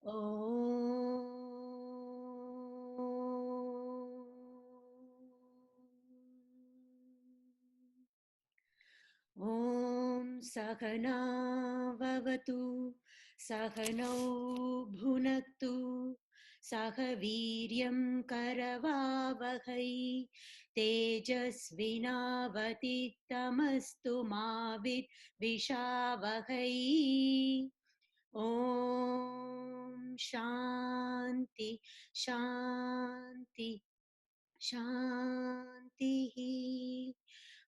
Om Sahana Vavatu Sahanau Bhunaktu Sahaviryam Karavavahai Tejasvinavaditamastu Mavid Vishavahai. Om Shanti Shanti Shanti.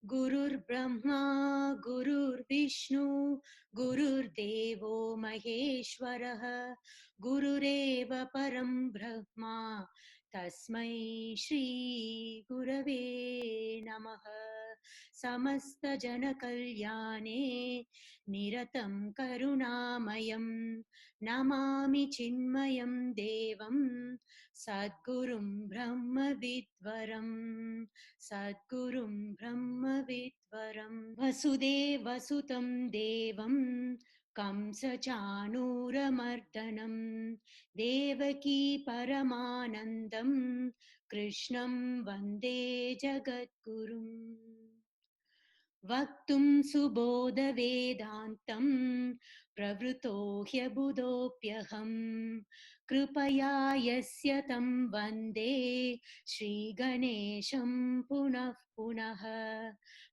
Gurur Brahma, Gurur Vishnu, Gurur Devo Maheshwaraha, Gurureva Param Brahma, Tasmai Shri Gurave Namaha. Samasta Jana Kalyane, Niratam Karunamayam, Namami Chinmayam Devam, Sadgurum Brahma Vidvaram. Sadgurum Brahma Vidvaram Vasudeva Sutam Devam Kamsa Chanuramardanam Devaki Paramanandam Krishnam Vande Jagadgurum Vaktum Subodha Vedantam Pravruto Hyabudopyaham Kripaya Yasya Tam Vande Shri Ganesham Punah Punah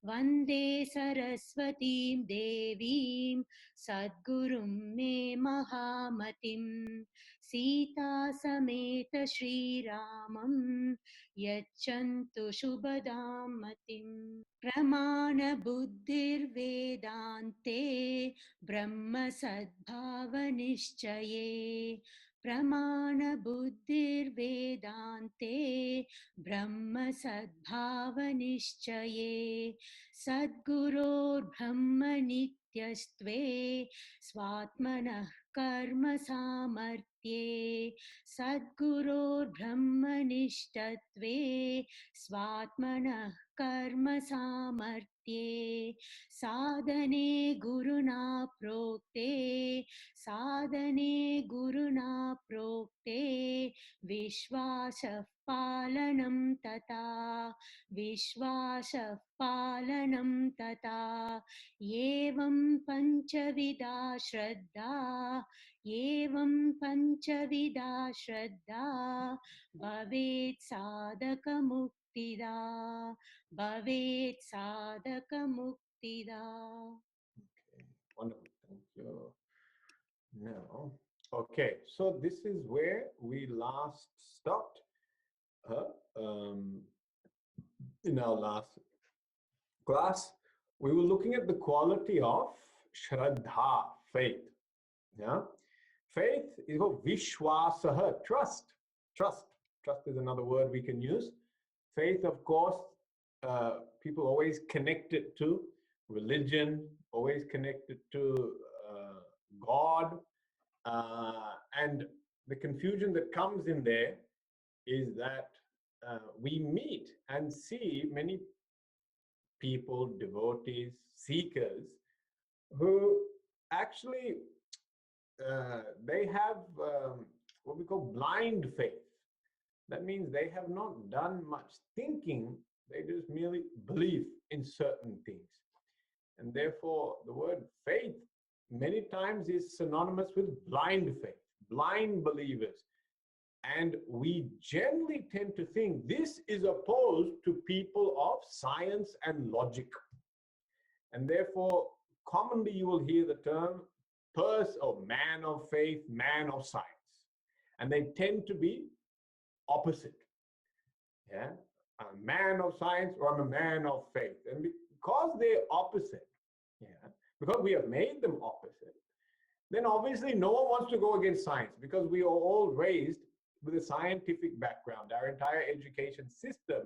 Vande Saraswatim Devim Sadgurum Me Mahamatim Sita Sameta Shri Ramam Yachantu Shubhadam Matim Pramana Buddhir Vedante Brahma Sadbhava Nishchaye Pramana Buddhir Vedante Brahma Sadbhava Nishchaye Sadgurur Brahma Nityastve Svatmanah Karma Samartye Sadgurur Brahma Nishtatve Svatmanah Karma Samartye Sadhane Guruna Prokte Sadhane Guruna Prokte Vishwasa Palanam Tata Vishwasa Palanam Tata Yevam Panchavida Shraddha Yevam Panchavida Shraddha Bhavet Sadhaka Muktida Bhavet Sadhaka Muktida. Okay, wonderful. Thank you. Now, okay, so this is where we last stopped in our last class. We were looking at the quality of Shraddha, faith. Yeah, faith is called Vishwasaha, trust. Trust is another word we can use. Faith, of course, people always connect it to religion, always connected to God, and the confusion that comes in there is that we meet and see many people, devotees, seekers, who actually they have what we call blind faith. That means they have not done much thinking, they just merely believe in certain things. And therefore, the word faith many times is synonymous with blind faith, blind believers. And we generally tend to think this is opposed to people of science and logic. And therefore, commonly you will hear the term man of faith, man of science. And they tend to be opposite. Yeah, I'm a man of science or I'm a man of faith. And because they're opposite, yeah, because we have made them opposite, then obviously no one wants to go against science, because we are all raised with a scientific background. Our entire education system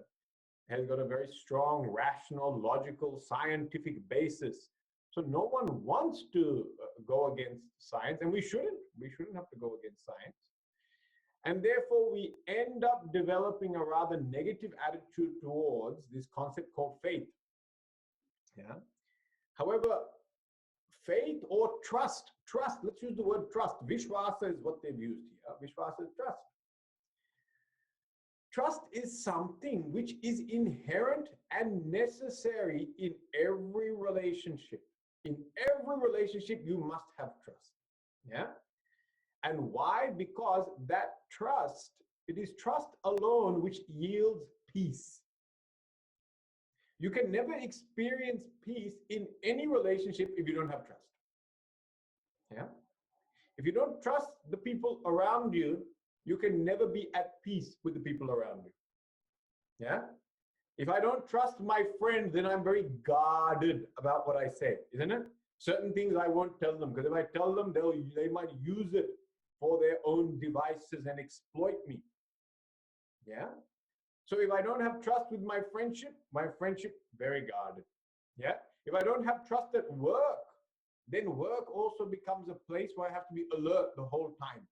has got a very strong, rational, logical, scientific basis. So no one wants to go against science, and we shouldn't. We shouldn't have to go against science. And therefore, we end up developing a rather negative attitude towards this concept called faith. Yeah. However, faith or trust. Trust, let's use the word trust. Vishwasa is what they've used here. Vishwasa is trust. Trust is something which is inherent and necessary in every relationship. In every relationship, you must have trust. Yeah? And why? Because that trust, it is trust alone which yields peace. You can never experience peace in any relationship if you don't have trust. Yeah? If you don't trust the people around you, you can never be at peace with the people around you. Yeah? If I don't trust my friend, then I'm very guarded about what I say, isn't it? Certain things I won't tell them, because if I tell them, they might use it for their own devices and exploit me. Yeah? So if I don't have trust with my friendship, very guarded. Yeah? If I don't have trust at work, then work also becomes a place where I have to be alert the whole time.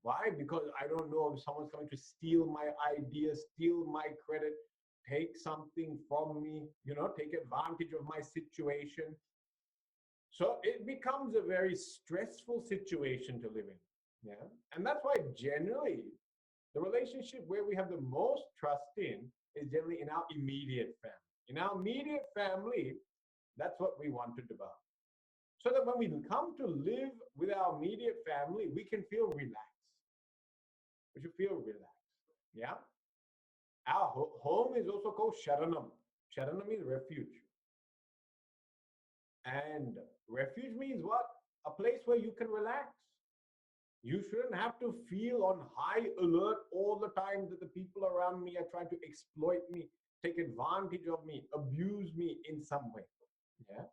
Why? Because I don't know if someone's going to steal my ideas, steal my credit, take something from me, take advantage of my situation. So it becomes a very stressful situation to live in. Yeah. And that's why generally the relationship where we have the most trust in is generally in our immediate family. In our immediate family, that's what we want to develop. So that when we come to live with our immediate family, we can feel relaxed. We should feel relaxed. Yeah. Our home is also called Sharanam. Sharanam means refuge. And refuge means what? A place where you can relax. You shouldn't have to feel on high alert all the time that the people around me are trying to exploit me, take advantage of me, abuse me in some way. Yeah.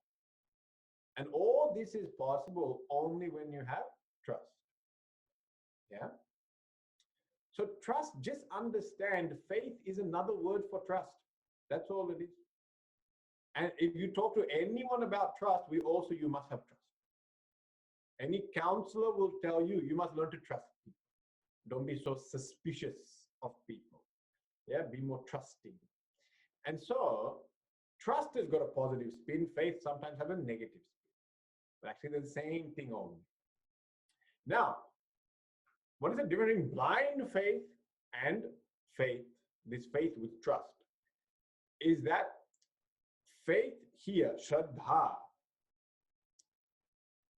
And all this is possible only when you have trust. Yeah. So trust, just understand, faith is another word for trust. That's all it is. And if you talk to anyone about trust, you must have trust. Any counselor will tell you, you must learn to trust people. Don't be so suspicious of people. Yeah, be more trusting. And so trust has got a positive spin. Faith sometimes has a negative spin. But actually they're the same thing only. Now, what is the difference between blind faith and faith, this faith with trust? Is that faith here, Shraddha,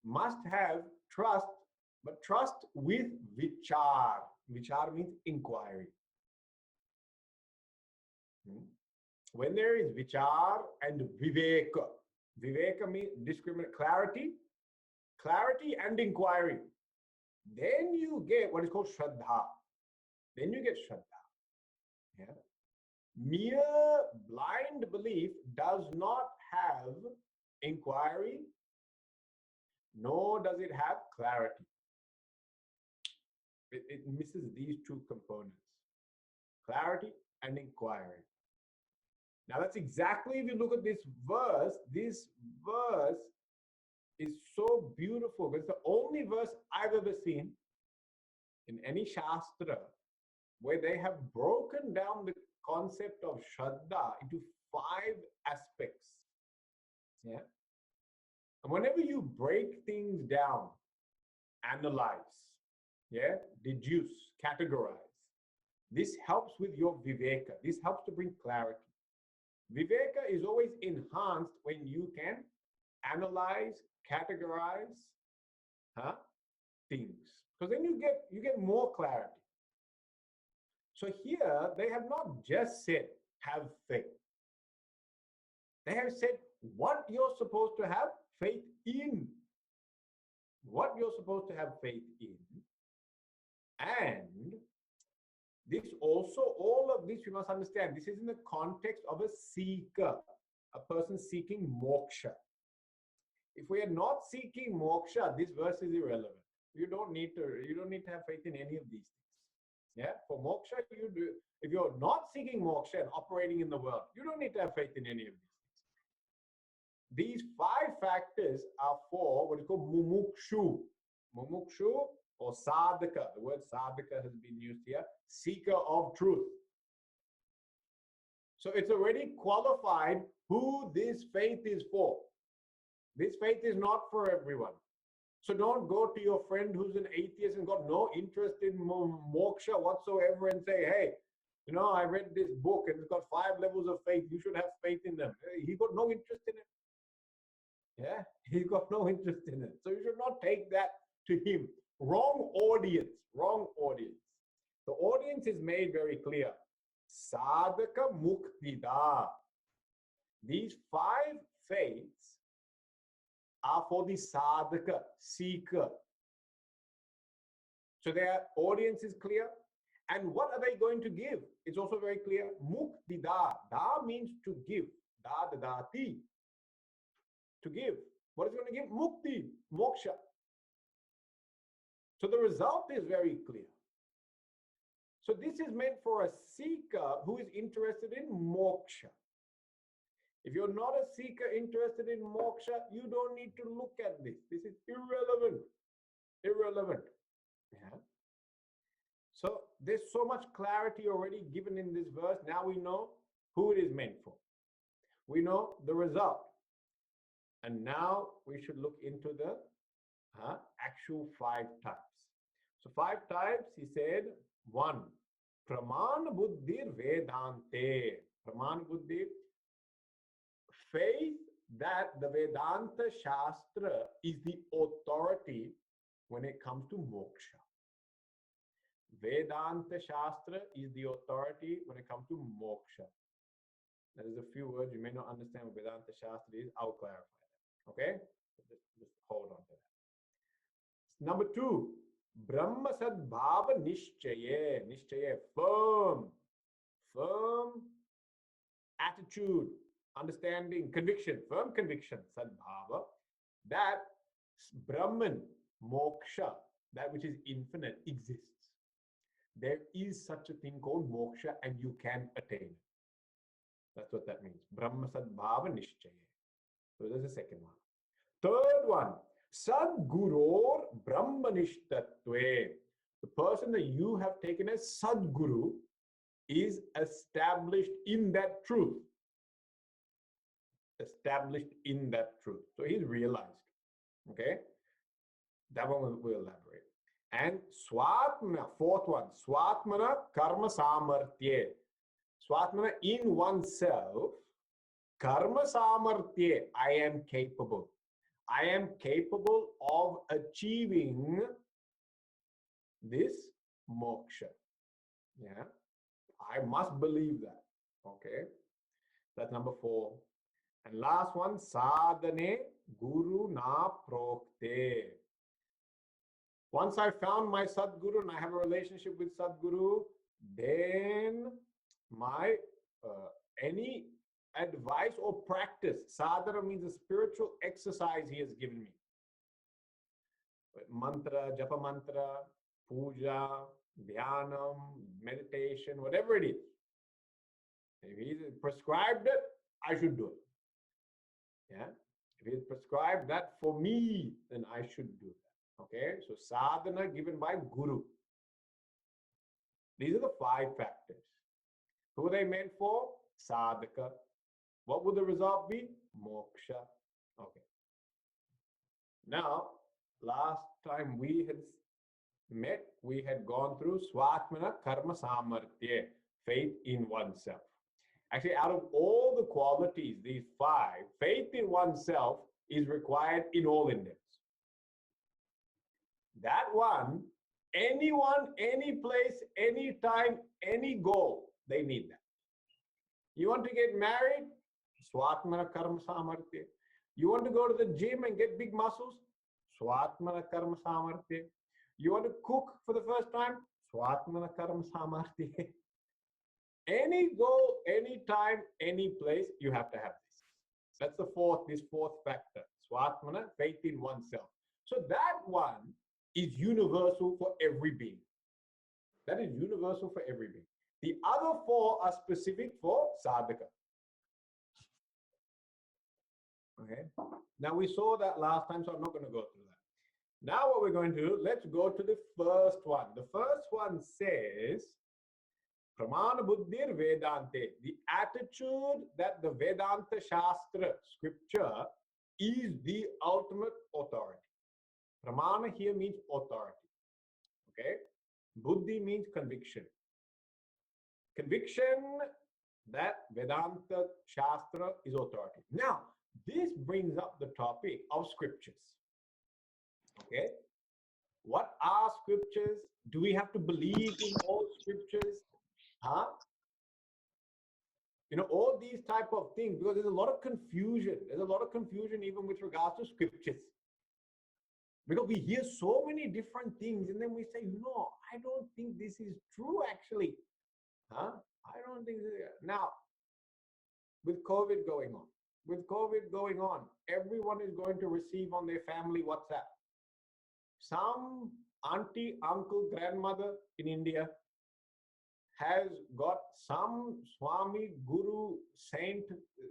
must have trust, but trust with vichar. Vichar means inquiry. When there is vichar and viveka, viveka means discriminate, clarity and inquiry, then you get what is called Shraddha. Then you get Shraddha. Yeah. Mere blind belief does not have inquiry, nor does it have clarity. It misses these two components, clarity and inquiry. Now that's exactly, if you look at this verse is so beautiful. It's the only verse I've ever seen in any Shastra where they have broken down the concept of Shraddha into 5 aspects. Yeah. And whenever you break things down, analyze, yeah, deduce, categorize, this helps with your viveka. This helps to bring clarity. Viveka is always enhanced when you can analyze, categorize things. Because then you get more clarity. So here they have not just said have faith. They have said what you're supposed to have faith in. What you're supposed to have faith in. And this also, all of this you must understand, this is in the context of a seeker, a person seeking moksha. If we are not seeking moksha, this verse is irrelevant. You don't need to have faith in any of these things. Yeah, for moksha, you do. If you're not seeking moksha and operating in the world, you don't need to have faith in any of these things. These 5 factors are for what is called mumukshu. Mumukshu or sadhaka. The word sadhaka has been used here. Seeker of truth. So it's already qualified who this faith is for. This faith is not for everyone. So don't go to your friend who's an atheist and got no interest in moksha whatsoever and say, hey, you know, I read this book and it's got 5 levels of faith. You should have faith in them. He got no interest in it. Yeah, he got no interest in it. So you should not take that to him. Wrong audience, wrong audience. The audience is made very clear. Sadhaka muktida. These 5 faiths are for the sadhaka, seeker. So their audience is clear. And what are they going to give? It's also very clear. Muktida. Da means to give. Da dadati. To give. What is it going to give? Mukti, moksha. So the result is very clear. So this is meant for a seeker who is interested in moksha. If you're not a seeker interested in moksha, you don't need to look at this. This is irrelevant. Irrelevant. Yeah. So there's so much clarity already given in this verse. Now we know who it is meant for. We know the result. And now we should look into the actual 5 types. So 5 types, he said, 1, Pramana Buddhir Vedante. Pramana Buddhi, faith that the Vedanta Shastra is the authority when it comes to moksha. Vedanta Shastra is the authority when it comes to moksha. There's a few words you may not understand what Vedanta Shastra is. I'll clarify that. Okay? So just hold on to that. Number 2, Brahma Sadbhava Nishchaye. Nishchaye, firm attitude, understanding, conviction, firm conviction, Sadbhava, that Brahman, moksha, that which is infinite, exists. There is such a thing called moksha and you can attain it. That's what that means. Brahma Sadbhava Nishchaye. So there's the second one. Third one, Sadgurur Brahmanishtatve. The person that you have taken as Sadguru is established in that truth. Established in that truth. So he's realized. Okay? That one we'll elaborate. And Swatmana, 4th one, Swatmana Karma Samartye. Swatmana, in oneself, Karma Samartye, I am capable. I am capable of achieving this moksha. Yeah, I must believe that. Okay, that's number 4. And last one, Sadhane Guru Na Prokte. Once I found my Sadguru and I have a relationship with Sadguru, then my any advice or practice, sadhana means a spiritual exercise he has given me. Mantra, japa mantra, puja, dhyanam, meditation, whatever it is. If he's prescribed it, I should do it. Yeah. If he's prescribed that for me, then I should do that. Okay. So sadhana given by Guru. These are the 5 factors. Who are they meant for? Sadhaka. What would the result be? Moksha. Okay. Now, last time we had met, we had gone through Swatmana Karma Samartya, faith in oneself. Actually, out of all the qualities, these 5, faith in oneself is required in all Indians. That one, anyone, any place, any time, any goal, they need that. You want to get married? Swatmana Karma Samartya. You want to go to the gym and get big muscles? Swatmana Karma Samartya. You want to cook for the first time? Swatmana Karma Samartya. Any goal, any time, any place, you have to have this. That's the 4th factor. Swatmana, faith in oneself. So that one is universal for every being. That is universal for every being. The other 4 are specific for sadhaka. Okay. Now we saw that last time, so I'm not going to go through that. Now what we're going to do, let's go to the first one. The first one says, Pramana Buddhir Vedante, the attitude that the Vedanta Shastra, scripture, is the ultimate authority. Pramana here means authority. Okay? Buddhi means conviction. Conviction that Vedanta Shastra is authority. Now, this brings up the topic of scriptures. Okay? What are scriptures? Do we have to believe in all scriptures? Huh? You know, all these type of things, because there's a lot of confusion. There's a lot of confusion even with regards to scriptures. Because we hear so many different things and then we say, no, I don't think this is true actually. Huh? I don't think this is. Now, with COVID going on, everyone is going to receive on their family WhatsApp. Some auntie, uncle, grandmother in India has got some Swami, Guru, saint,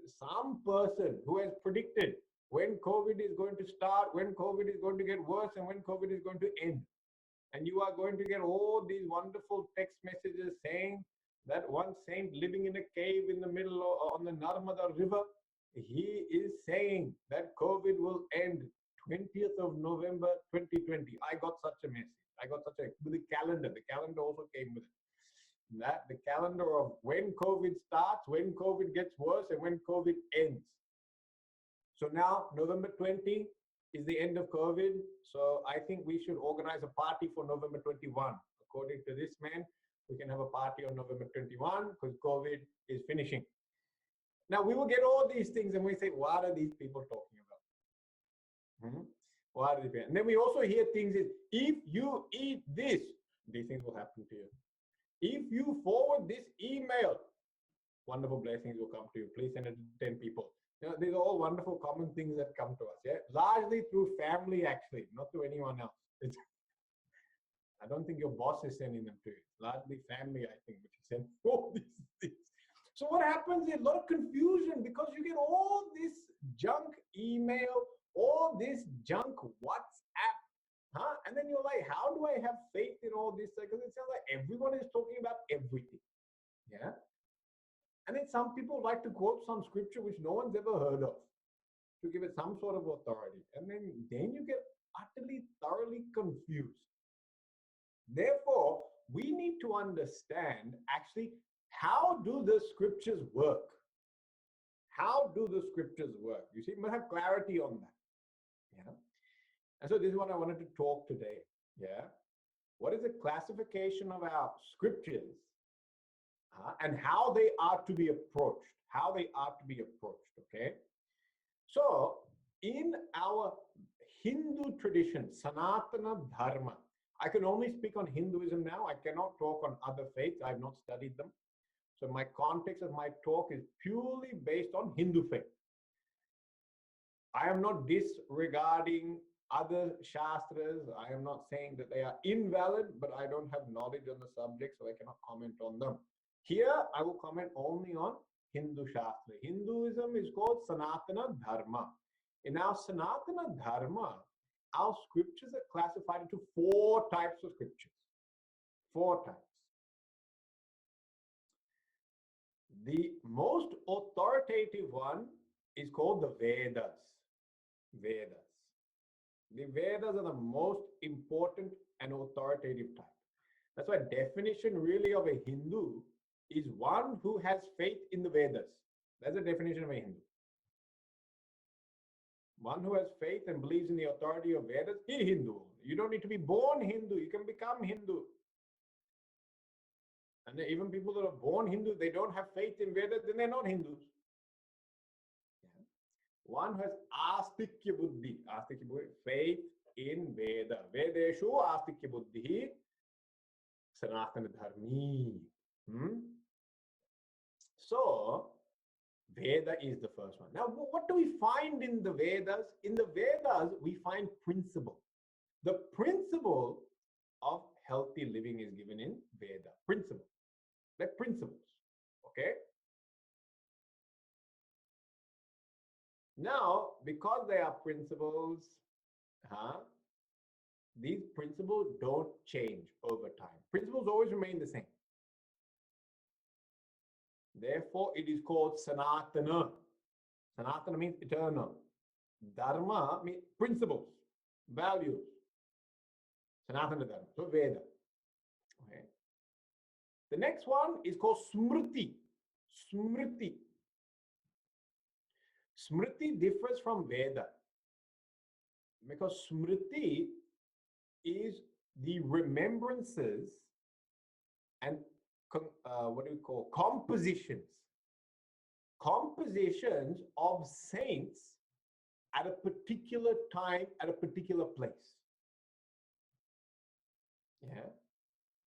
some person who has predicted when COVID is going to start, when COVID is going to get worse, and when COVID is going to end. And you are going to get all these wonderful text messages saying that one saint living in a cave in the middle on the Narmada river, he is saying that COVID will end 20th of November 2020. I got such a message. I got such a, with the calendar. The calendar also came with it. That the calendar of when COVID starts, when COVID gets worse, and when COVID ends. So now November 20 is the end of COVID. So I think we should organize a party for November 21. According to this man, we can have a party on November 21 because COVID is finishing. Now we will get all these things and we say, what are these people talking about? What are they? And then we also hear things is, if you eat this, these things will happen to you. If you forward this email, wonderful blessings will come to you. Please send it to 10 people. You know, these are all wonderful common things that come to us. Yeah, largely through family, actually, not through anyone else. I don't think your boss is sending them to you. Largely family, I think, which is sending all these things. So what happens is a lot of confusion because you get all this junk email, all this junk WhatsApp. Huh? And then you're like, how do I have faith in all this? Because it sounds like everyone is talking about everything. Yeah. And then some people like to quote some scripture which no one's ever heard of to give it some sort of authority. And then you get utterly, thoroughly confused. Therefore, we need to understand actually, how do the scriptures work? How do the scriptures work? You see, we must have clarity on that. Yeah. And so this is what I wanted to talk today. Yeah. What is the classification of our scriptures and how they are to be approached? How they are to be approached. Okay. So in our Hindu tradition, Sanatana Dharma, I can only speak on Hinduism now. I cannot talk on other faiths. I have not studied them. So my context of my talk is purely based on Hindu faith. I am not disregarding other Shastras. I am not saying that they are invalid, but I don't have knowledge on the subject, so I cannot comment on them. Here, I will comment only on Hindu Shastra. Hinduism is called Sanatana Dharma. In our Sanatana Dharma, our scriptures are classified into 4 types of scriptures. 4 types. The most authoritative one is called the Vedas. Vedas. The Vedas are the most important and authoritative type. That's why definition really of a Hindu is one who has faith in the Vedas. That's the definition of a Hindu. One who has faith and believes in the authority of Vedas is Hindu. You don't need to be born Hindu. You can become Hindu. And even people that are born Hindu, they don't have faith in Vedas, then they're not Hindus. Yeah. One who has astikya buddhi, faith in Veda. Vedeshu astikya buddhi, sanatana dharmi. So, Veda is the first one. Now, what do we find in the Vedas? In the Vedas, we find principle. The principle of healthy living is given in Veda. Principle. They're principles. Okay? Now, because they are principles, these principles don't change over time. Principles always remain the same. Therefore, it is called Sanatana. Sanatana means eternal. Dharma means principles, values. Sanatana Dharma, so Veda. Okay. The next one is called Smriti. Smriti. Smriti differs from Veda because Smriti is the remembrances and what do we call compositions of saints at a particular time, at a particular place. Yeah.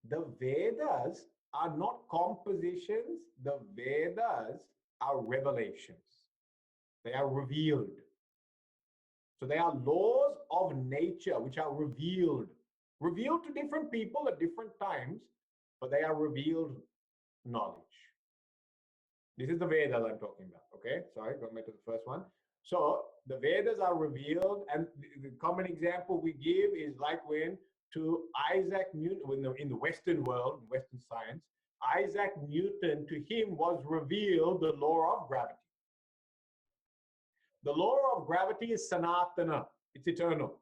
The Vedas are not compositions, the Vedas are revelations. They are revealed. So they are laws of nature which are revealed to different people at different times, but they are revealed knowledge. This is the Vedas I'm talking about. Okay, sorry, going back to the first one. So the Vedas are revealed, and the common example we give is like when to Isaac Newton, in the Western world, Western science, Isaac Newton, to him was revealed the law of gravity. The law of gravity is sanatana, it's eternal.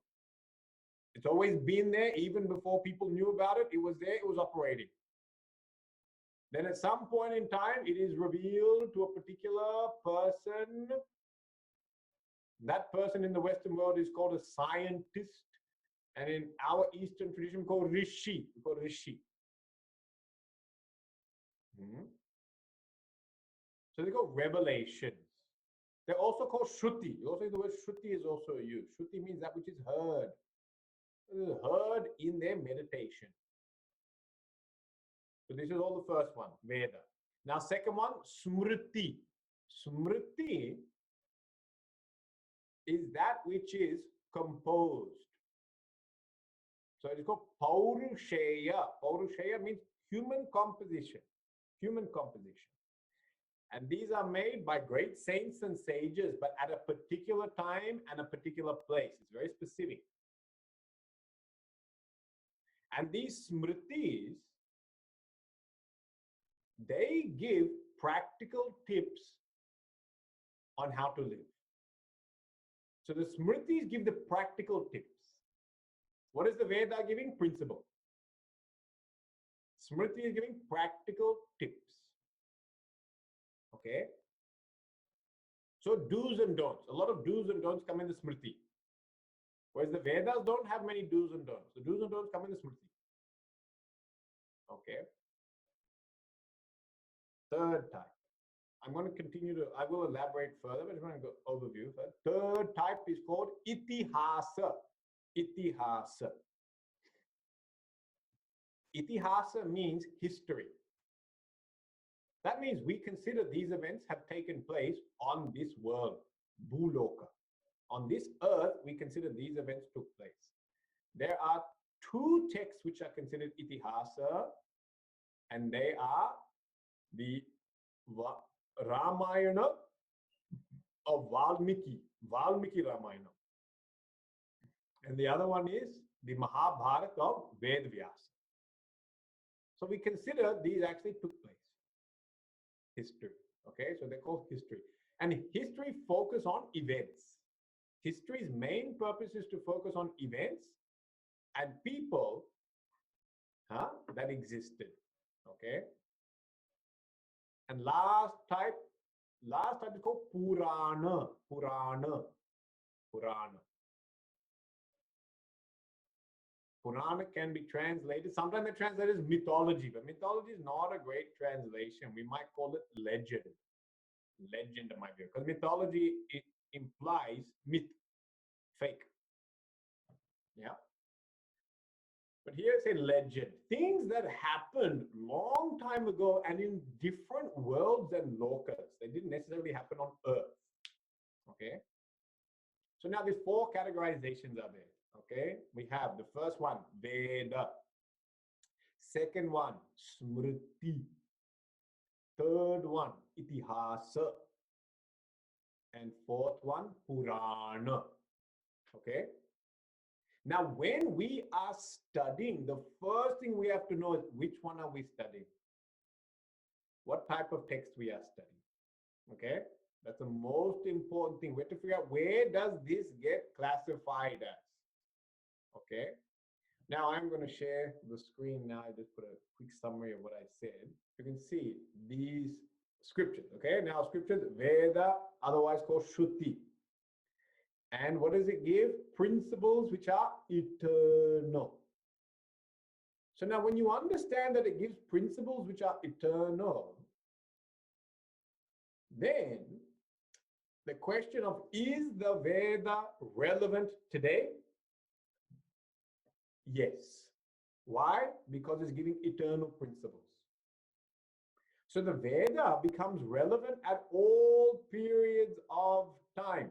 It's always been there, even before people knew about it. It was there, it was operating. Then at some point in time, it is revealed to a particular person. That person in the Western world is called a scientist. And in our Eastern tradition, called Rishi. We call Rishi. So they call revelations. They're also called Shruti. You also, the word Shruti is also used. Shruti means that which is heard. Heard in their meditation. So this is all the first one, Veda. Now second one, Smriti. Smriti is that which is composed. So it's called Paurusheya. Paurusheya means human composition. Human composition. And these are made by great saints and sages, but at a particular time and a particular place. It's very specific. And these smritis, they give practical tips on how to live. So the smritis give the practical tips. What is the Veda giving? Principle. Smriti is giving practical tips. Okay? So do's and don'ts. A lot of do's and don'ts come in the Smriti. Whereas the Vedas don't have many do's and don'ts. The do's and don'ts come in the Smriti. Okay? Third type. I'm going to continue to, I will elaborate further, but I'm going to go overview. Third type is called Itihasa. Itihasa. Itihasa means history. That means we consider these events have taken place on this world, Bhuloka. On this earth, we consider these events took place. There are two texts which are considered Itihasa, and they are the Ramayana of Valmiki, Valmiki Ramayana. And the other one is the Mahabharata of Vedvyasa. So we consider these actually took place. History. Okay, so they're called history. And history focus on events. History's main purpose is to focus on events and people that existed. Okay. And last type is called Purana. Purana. Purana. Purana can be translated, sometimes they translate as mythology, but mythology is not a great translation. We might call it legend. Legend might be, because mythology, it implies myth, fake. Yeah. But here it's a legend. Things that happened long time ago and in different worlds and lokas. They didn't necessarily happen on Earth. Okay. So now these four categorizations are there. Okay, we have the first one, Veda. Second one, Smriti. Third one, Itihasa. And fourth one, Purana. Okay. Now, when we are studying, the first thing we have to know is which one are we studying? What type of text we are studying? Okay. That's the most important thing. We have to figure out, where does this get classified as? Okay. Now I'm going to share the screen now. I just put a quick summary of what I said. You can see these scriptures. Okay. Now scriptures, Veda, otherwise called Shruti. And what does it give? Principles which are eternal. So now when you understand that it gives principles which are eternal, then the question of, is the Veda relevant today? Yes. Why? Because it's giving eternal principles. So the Veda becomes relevant at all periods of time.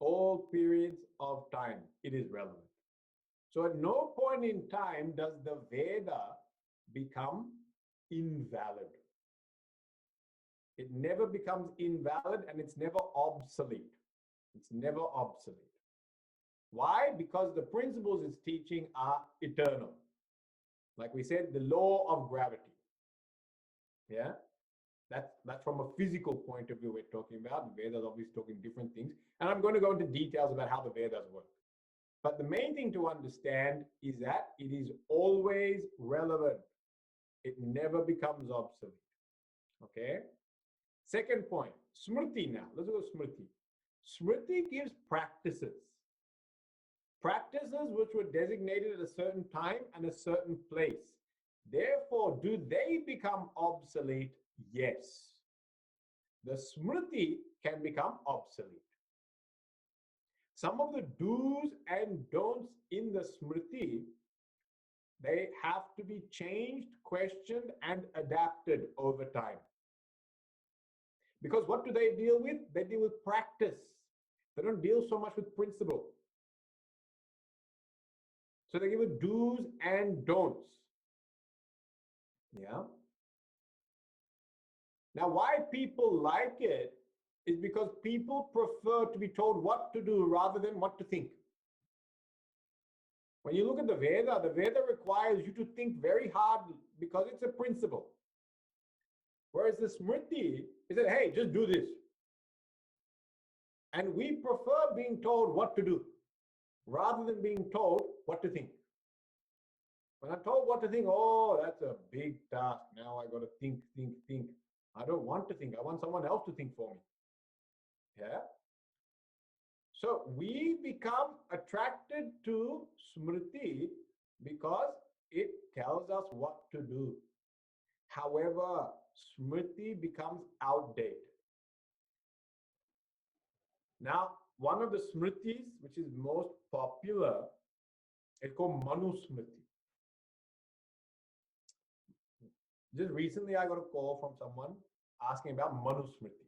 All periods of time, it is relevant. So at no point in time does the Veda become invalid. It never becomes invalid, and it's never obsolete. It's never obsolete. Why? Because the principles it's teaching are eternal. Like we said, the law of gravity. Yeah? That's from a physical point of view we're talking about. The Vedas obviously talking different things. And I'm going to go into details about how the Vedas work. But the main thing to understand is that it is always relevant. It never becomes obsolete. Okay? Second point, Smriti now. Let's go to Smriti. Smriti gives practices. Practices which were designated at a certain time and a certain place. Therefore, do they become obsolete? Yes. The Smriti can become obsolete. Some of the do's and don'ts in the Smriti, they have to be changed, questioned, and adapted over time. Because what do they deal with? They deal with practice. They don't deal so much with principle. So they give it do's and don'ts. Yeah. Now, why people like it is because people prefer to be told what to do rather than what to think. When you look at the Veda requires you to think very hard because it's a principle. Whereas the Smriti is that, hey, just do this. And we prefer being told what to do rather than being told what to think. When I'm told what to think, oh, that's a big task. Now I got to think. I don't want to think. I want someone else to think for me. Yeah. So we become attracted to Smriti because it tells us what to do. However, Smriti becomes outdated. Now, one of the Smritis, which is most popular, is called Manusmriti. Just recently, I got a call from someone asking about Manusmriti.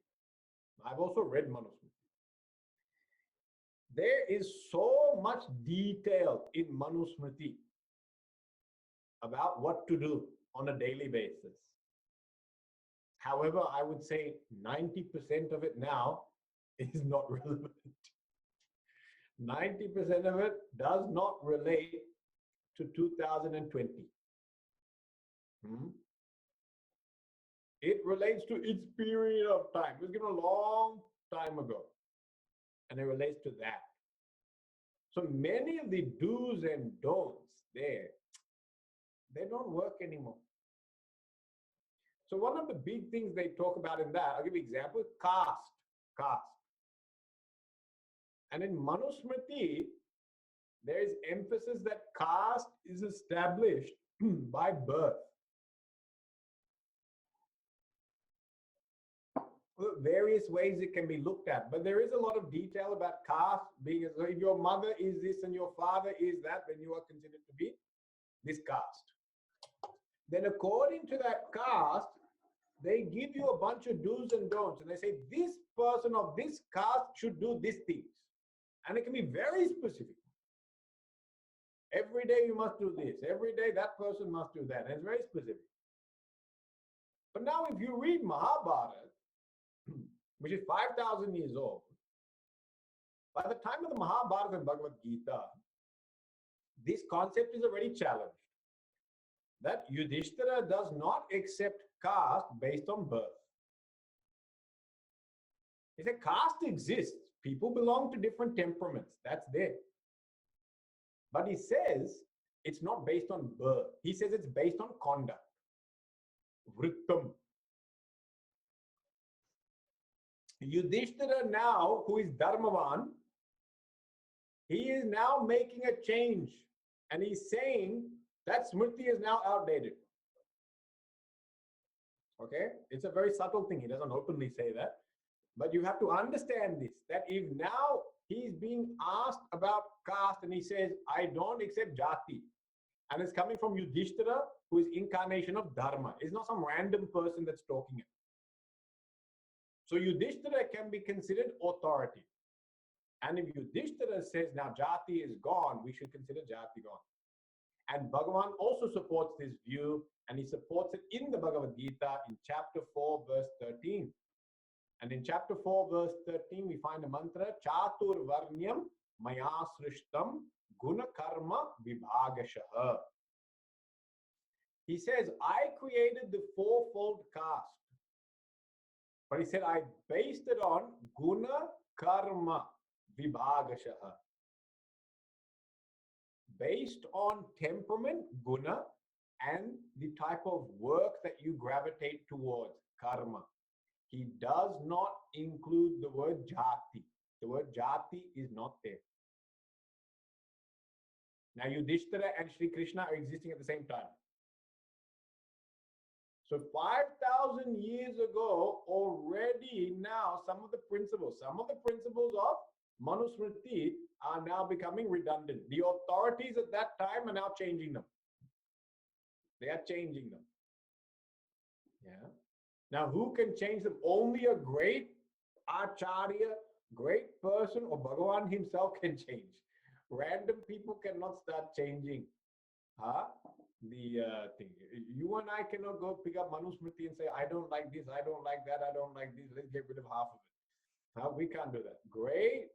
I've also read Manusmriti. There is so much detail in Manusmriti about what to do on a daily basis. However, I would say 90% of it now is not relevant. 90% of it does not relate to 2020. It relates to its period of time. It was given a long time ago. And it relates to that. So many of the do's and don'ts there, they don't work anymore. So one of the big things they talk about in that, I'll give you an example, caste. And in Manusmriti, there is emphasis that caste is established by birth. Various ways it can be looked at, but there is a lot of detail about caste being, so if your mother is this and your father is that, then you are considered to be this caste. Then according to that caste, they give you a bunch of do's and don'ts, and they say this person of this caste should do these things. And it can be very specific. Every day you must do this. Every day that person must do that. And it's very specific. But now if you read Mahabharata, which is 5,000 years old, by the time of the Mahabharata and Bhagavad Gita, this concept is already challenged. That Yudhishthira does not accept caste based on birth. He said caste exists. People belong to different temperaments. That's there. But he says it's not based on birth. He says it's based on conduct. Vrittam. Yudhishthira now, who is Dharmavan, he is now making a change. And he's saying that Smriti is now outdated. Okay? It's a very subtle thing. He doesn't openly say that. But you have to understand this, that if now he's being asked about caste and he says, I don't accept jati, and it's coming from Yudhishthira, who is incarnation of Dharma. It's not some random person that's talking it. So Yudhishthira can be considered authority. And if Yudhishthira says, now jati is gone, we should consider jati gone. And Bhagavan also supports this view, and he supports it in the Bhagavad Gita in chapter 4, verse 13. And in chapter 4, verse 13, we find a mantra, Chatur Varnyam Maya Srishtam Guna Karma Vibhagashaha. He says, I created the fourfold caste. But he said, I based it on Guna Karma Vibhagashaha. Based on temperament, guna, and the type of work that you gravitate towards, karma. He does not include the word jati. The word jati is not there. Now Yudhishthira and Sri Krishna are existing at the same time. So 5,000 years ago, already now some of the principles of Manusmriti are now becoming redundant. The authorities at that time are now changing them. They are changing them. Yeah. Now, who can change them? Only a great acharya, great person, or Bhagavan himself can change. Random people cannot start changing the thing. You and I cannot go pick up Manusmriti and say, I don't like this, I don't like that, I don't like this, let's get rid of half of it. We can't do that. Great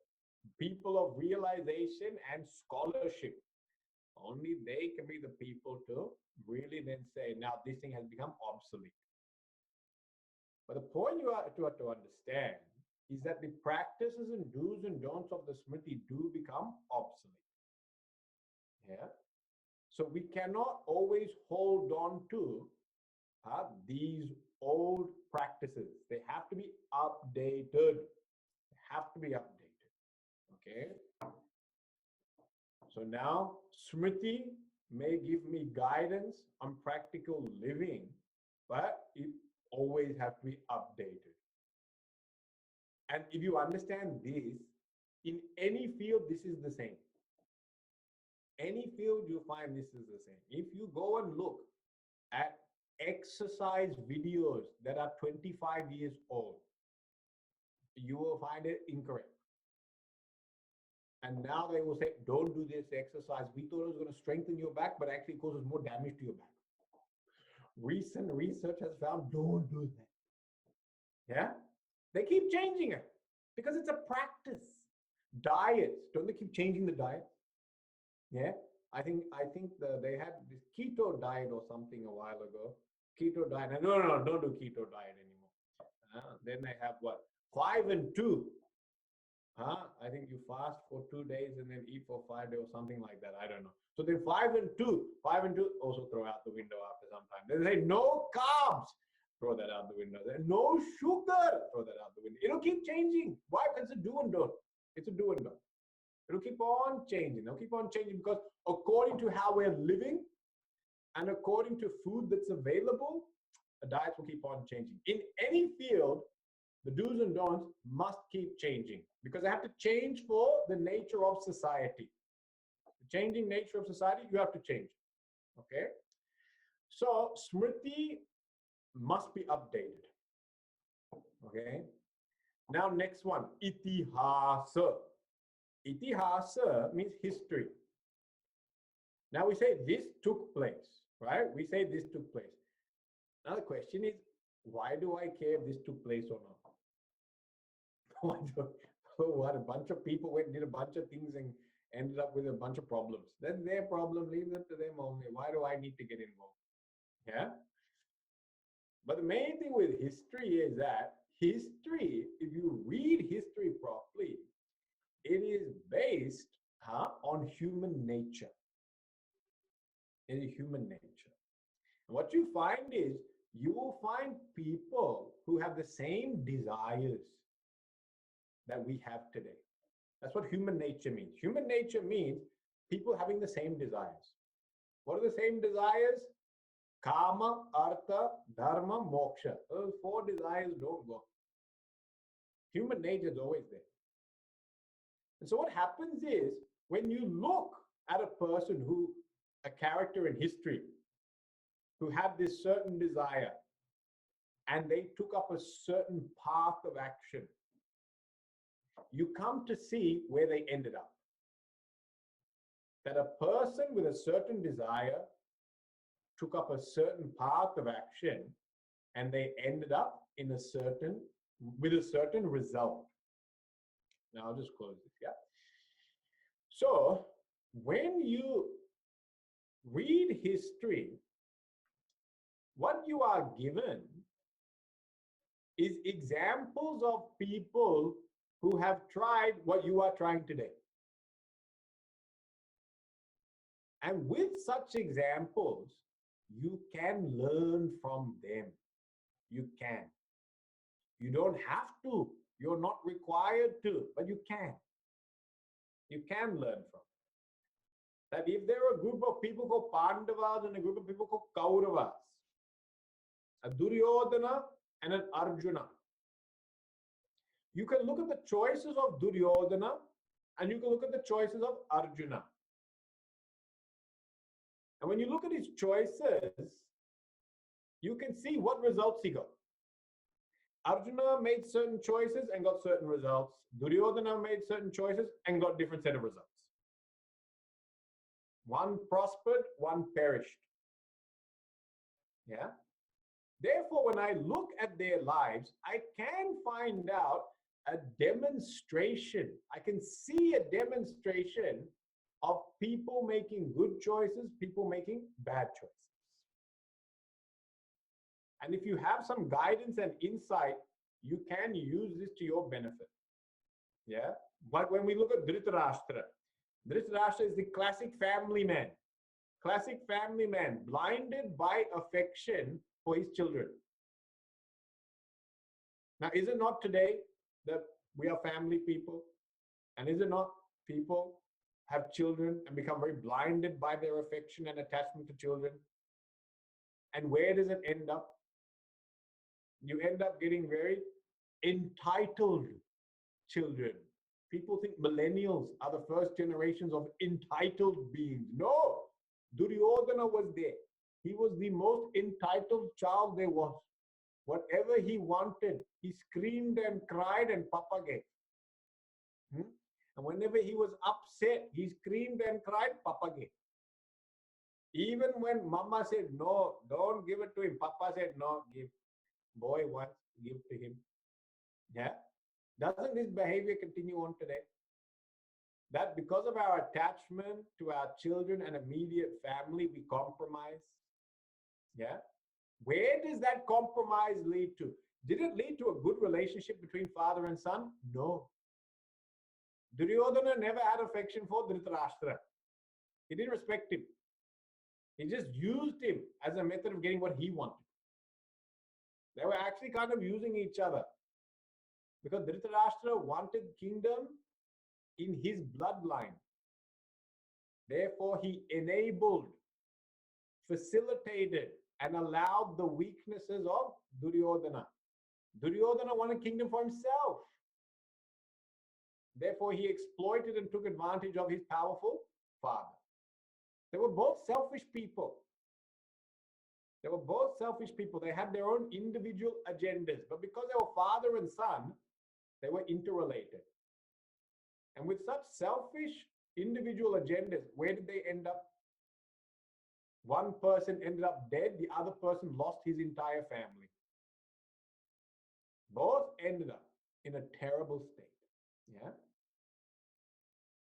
people of realization and scholarship, only they can be the people to really then say, now this thing has become obsolete. But the point you have to understand is that the practices and do's and don'ts of the Smriti do become obsolete. Yeah. So we cannot always hold on to these old practices. They have to be updated. They have to be updated. Okay. So now Smriti may give me guidance on practical living, but it always has to be updated. And if you understand this, in any field, this is the same. Any field you find this is the same. If you go and look at exercise videos that are 25 years old, you will find it incorrect. And now they will say, don't do this exercise. We thought it was going to strengthen your back, but actually causes more damage to your back. Recent research has found, don't do that. Yeah? They keep changing it because it's a practice. Diets, don't they keep changing the diet? Yeah? I think they had this keto diet or something a while ago. Keto diet. No, don't do keto diet anymore. Then they have what? 5 and 2. I think you fast for 2 days and then eat for 5 days or something like that. I don't know. So then 5 and 2 also throw out the window after some time. They say no carbs, throw that out the window. Then no sugar, throw that out the window. It'll keep changing. Why? Because it's a do and don't. It's a do and don't. It'll keep on changing. It'll keep on changing because according to how we're living and according to food that's available, the diets will keep on changing. In any field, the do's and don'ts must keep changing because they have to change for the nature of society. The changing nature of society, you have to change. Okay? So, Smriti must be updated. Okay? Now, next one, Itihasa. Itihasa means history. Now, we say this took place, right? We say this took place. Now, the question is, why do I care if this took place or not? What a bunch of people went and did a bunch of things and ended up with a bunch of problems. That's their problem. Leave it to them only. Why do I need to get involved? Yeah. But the main thing with history is that history, if you read history properly, it is based on human nature. It is human nature. And what you find is, you will find people who have the same desires that we have today. That's what human nature means. Human nature means people having the same desires. What are the same desires? Kama, Artha, Dharma, Moksha. Those four desires don't go. Human nature is always there. And so what happens is, when you look at a person a character in history, who had this certain desire, and they took up a certain path of action, you come to see where they ended up. That a person with a certain desire took up a certain path of action, and they ended up with a certain result. Now I'll just close this, yeah? So when you read history, what you are given is examples of people who have tried what you are trying today. And with such examples, you can learn from them. You can. You don't have to. You're not required to, but you can. You can learn from it. That if there are a group of people called Pandavas and a group of people called Kauravas, a Duryodhana and an Arjuna, you can look at the choices of Duryodhana and you can look at the choices of Arjuna. And when you look at his choices, you can see what results he got. Arjuna made certain choices and got certain results. Duryodhana made certain choices and got different set of results. One prospered, one perished. Yeah? Therefore, when I look at their lives, I can find out a demonstration. I can see a demonstration of people making good choices, people making bad choices. And if you have some guidance and insight, you can use this to your benefit. Yeah? But when we look at Dhritarashtra is the classic family man. Classic family man, blinded by affection for his children. Now, is it not today that we are family people? And is it not people have children and become very blinded by their affection and attachment to children? And where does it end up? You end up getting very entitled children. People think millennials are the first generations of entitled beings. No, Duryodhana was there. He was the most entitled child there was. Whatever he wanted, he screamed and cried and Papa gave. And whenever he was upset, he screamed and cried, Papa gave. Even when Mama said, no, don't give it to him, Papa said, no, give. Boy wants, give to him. Yeah? Doesn't this behavior continue on today? That because of our attachment to our children and immediate family, we compromise. Yeah? Where does that compromise lead to? Did it lead to a good relationship between father and son? No. Duryodhana never had affection for Dhritarashtra. He didn't respect him. He just used him as a method of getting what he wanted. They were actually kind of using each other. Because Dhritarashtra wanted kingdom in his bloodline. Therefore, he enabled, facilitated, and allowed the weaknesses of Duryodhana. Duryodhana wanted kingdom for himself. Therefore, he exploited and took advantage of his powerful father. They were both selfish people. They were both selfish people. They had their own individual agendas. But because they were father and son, they were interrelated. And with such selfish individual agendas, where did they end up? One person ended up dead, the other person lost his entire family. Both ended up in a terrible state. Yeah?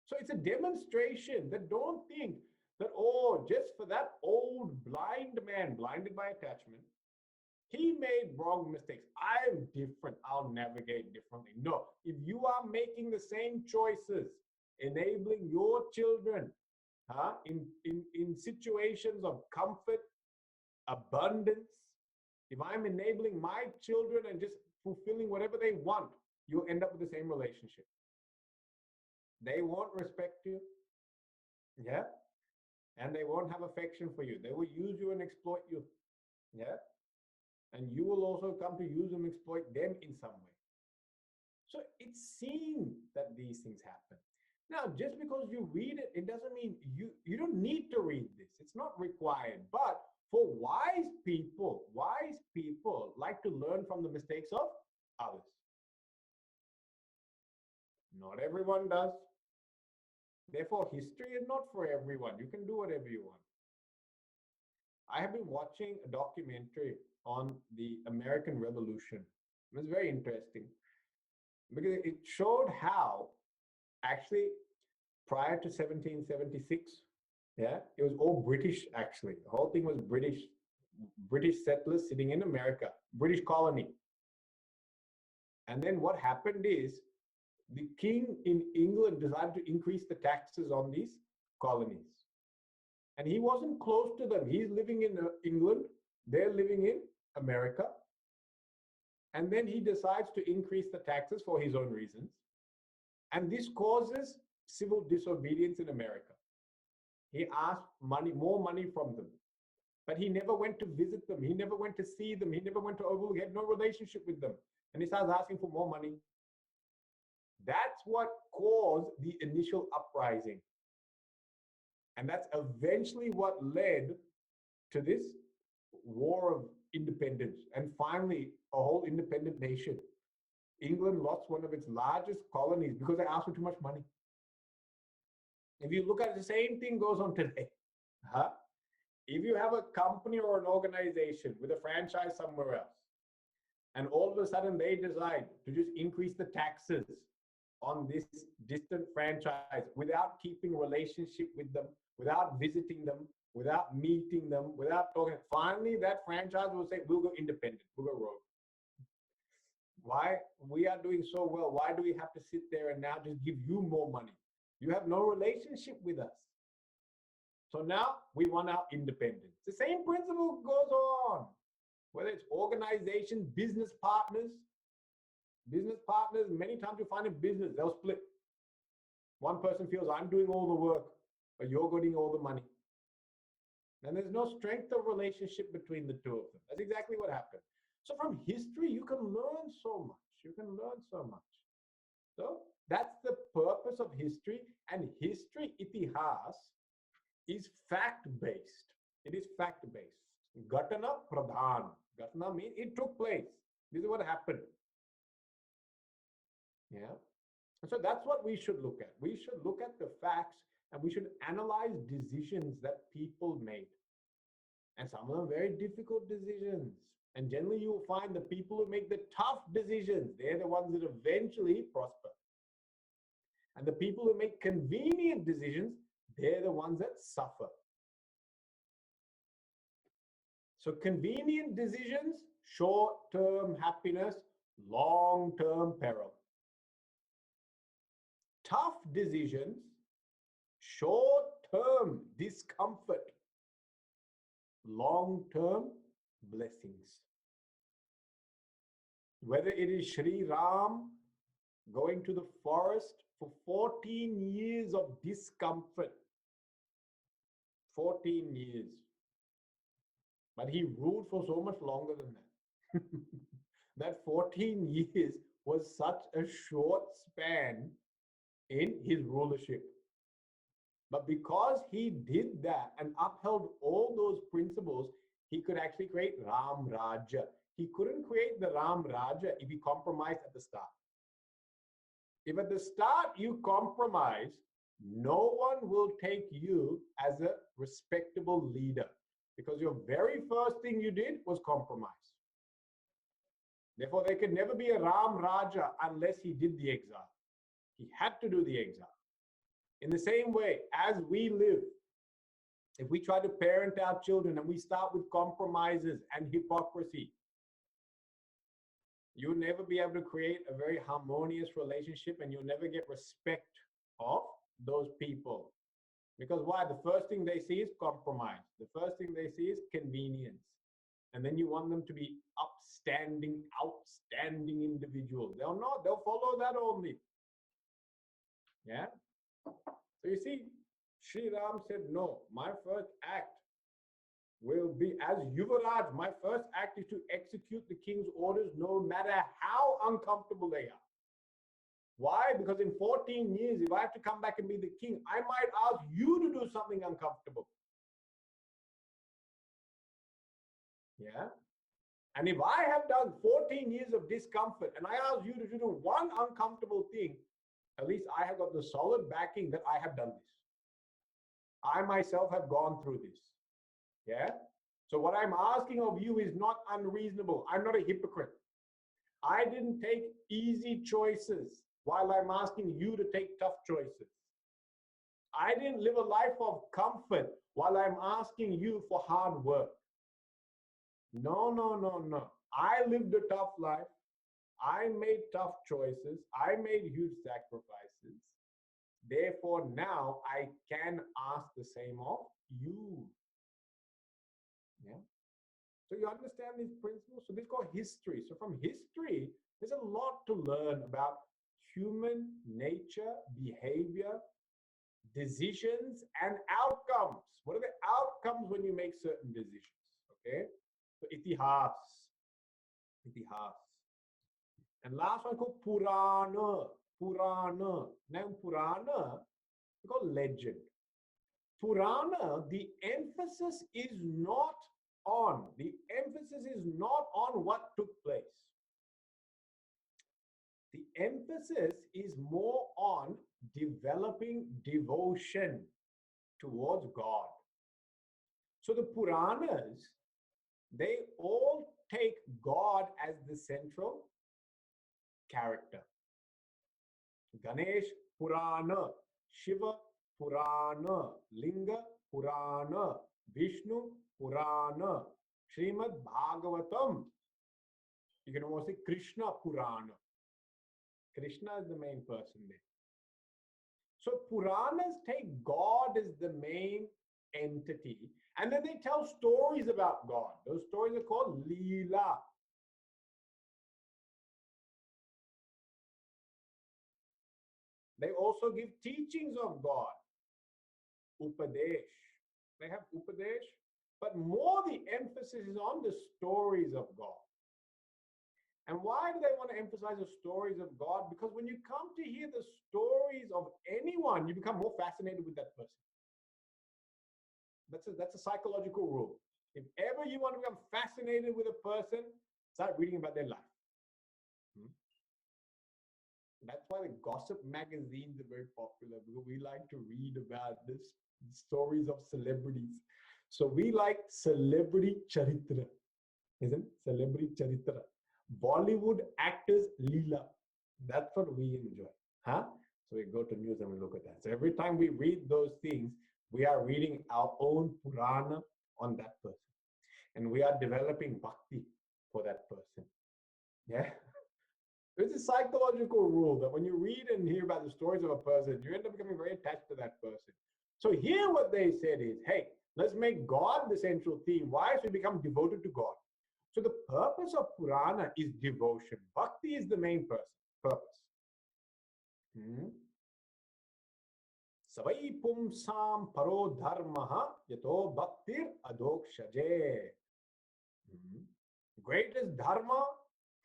So it's a demonstration that don't think that, oh, just for that old blind man, blinded by attachment, He made wrong mistakes. I'm different. I'll navigate differently. No, if you are making the same choices, enabling your children in situations of comfort, abundance, if I'm enabling my children and just fulfilling whatever they want, you'll end up with the same relationship. They won't respect you, yeah, and they won't have affection for you. They will use you and exploit you, yeah, and you will also come to use them, exploit them in some way. So it's seen that these things happen. Now, just because you read it, it doesn't mean you don't need to read this. It's not required. But for wise people like to learn from the mistakes of others. Not everyone does. Therefore, history is not for everyone. You can do whatever you want. I have been watching a documentary on the American Revolution. It was very interesting because it showed how actually prior to 1776, yeah, it was all British actually. The whole thing was British settlers sitting in America, British colony. And then what happened is the king in England decided to increase the taxes on these colonies. And he wasn't close to them. He's living in England, they're living in America. And then he decides to increase the taxes for his own reasons. And this causes civil disobedience in America. He asked more money from them. But he never went to visit them. He never went to see them. He never went to overlook. He had no relationship with them. And he starts asking for more money. That's what caused the initial uprising. And that's eventually what led to this war of independence. And finally, a whole independent nation. England lost one of its largest colonies because they asked for too much money. If you look at it, the same thing goes on today. If you have a company or an organization with a franchise somewhere else, and all of a sudden they decide to just increase the taxes on this distant franchise without keeping relationship with them, without visiting them, without meeting them, without talking, finally that franchise will say, we'll go independent, we'll go rogue. Why? We are doing so well. Why do we have to sit there and now just give you more money? You have no relationship with us. So now we want our independence. The same principle goes on. Whether it's organizations, business partners, many times you find in business, they'll split. One person feels I'm doing all the work, but you're getting all the money. And there's no strength of relationship between the two of them. That's exactly what happened. So from history, you can learn so much. You can learn so much. So that's the purpose of history. And history, itihas, is fact-based. It is fact-based. Ghatana pradhan. Ghatana means it took place. This is what happened. Yeah. So that's what we should look at. We should look at the facts and we should analyze decisions that people made. And some of them very difficult decisions. And generally you will find the people who make the tough decisions, they're the ones that eventually prosper. And the people who make convenient decisions, they're the ones that suffer. So convenient decisions, short-term happiness, long-term peril. Tough decisions, short-term discomfort, long-term blessings. Whether it is Sri Ram going to the forest for 14 years of discomfort, 14 years. But he ruled for so much longer than that. That 14 years was such a short span in his rulership. But because he did that and upheld all those principles, he could actually create Ram Raja. He couldn't create the Ram Raja if he compromised at the start. If at the start you compromise, no one will take you as a respectable leader because your very first thing you did was compromise. Therefore, there could never be a Ram Raja unless he did the exile. He had to do the exile. In the same way, as we live, if we try to parent our children and we start with compromises and hypocrisy, you'll never be able to create a very harmonious relationship, and you'll never get respect of those people. Because why? The first thing they see is compromise. The first thing they see is convenience. And then you want them to be upstanding, outstanding individuals. They'll not, they'll follow that only. Yeah? So you see, Sri Ram said, no, my first act will be as Yuvaraj. My first act is to execute the king's orders no matter how uncomfortable they are. Why? Because in 14 years, if I have to come back and be the king, I might ask you to do something uncomfortable. Yeah? And if I have done 14 years of discomfort and I ask you to do one uncomfortable thing, at least I have got the solid backing that I have done this. I myself have gone through this. Yeah? So what I'm asking of you is not unreasonable. I'm not a hypocrite. I didn't take easy choices while I'm asking you to take tough choices. I didn't live a life of comfort while I'm asking you for hard work. No, no, no, no. I lived a tough life. I made tough choices. I made huge sacrifices. Therefore, now I can ask the same of you. Yeah. So you understand these principles? So this is called history. So from history, there's a lot to learn about human nature, behavior, decisions, and outcomes. What are the outcomes when you make certain decisions? Okay. So itihas. And last one called Purana. Now Purana is called legend. Purana, the emphasis is not on what took place. The emphasis is more on developing devotion towards God. So the Puranas, they all take God as the central character. Ganesh Purana, Shiva Purana, Linga Purana, Vishnu Purana, Srimad Bhagavatam. You can also say Krishna Purana. Krishna is the main person there. So Puranas take God as the main entity, and then they tell stories about God. Those stories are called Leela. They also give teachings of God. Upadesh. They have Upadesh, but more the emphasis is on the stories of God. And why do they want to emphasize the stories of God? Because when you come to hear the stories of anyone, you become more fascinated with that person. That's a psychological rule. If ever you want to become fascinated with a person, start reading about their life. That's why the gossip magazines are very popular, because we like to read about this stories of celebrities. So we like celebrity charitra, isn't it? Celebrity charitra. Bollywood actors Leela. That's what we enjoy. Huh? So we go to news and we look at that. So every time we read those things, we are reading our own Purana on that person. And we are developing bhakti for that person. Yeah? It's a psychological rule that when you read and hear about the stories of a person, you end up becoming very attached to that person. So here what they said is, hey, let's make God the central theme. Why? So we become devoted to God. So the purpose of Purana is devotion. Bhakti is the main purpose. Savai pumsam paro dharmaha yato bhaktir adhokshaje. Greatest dharma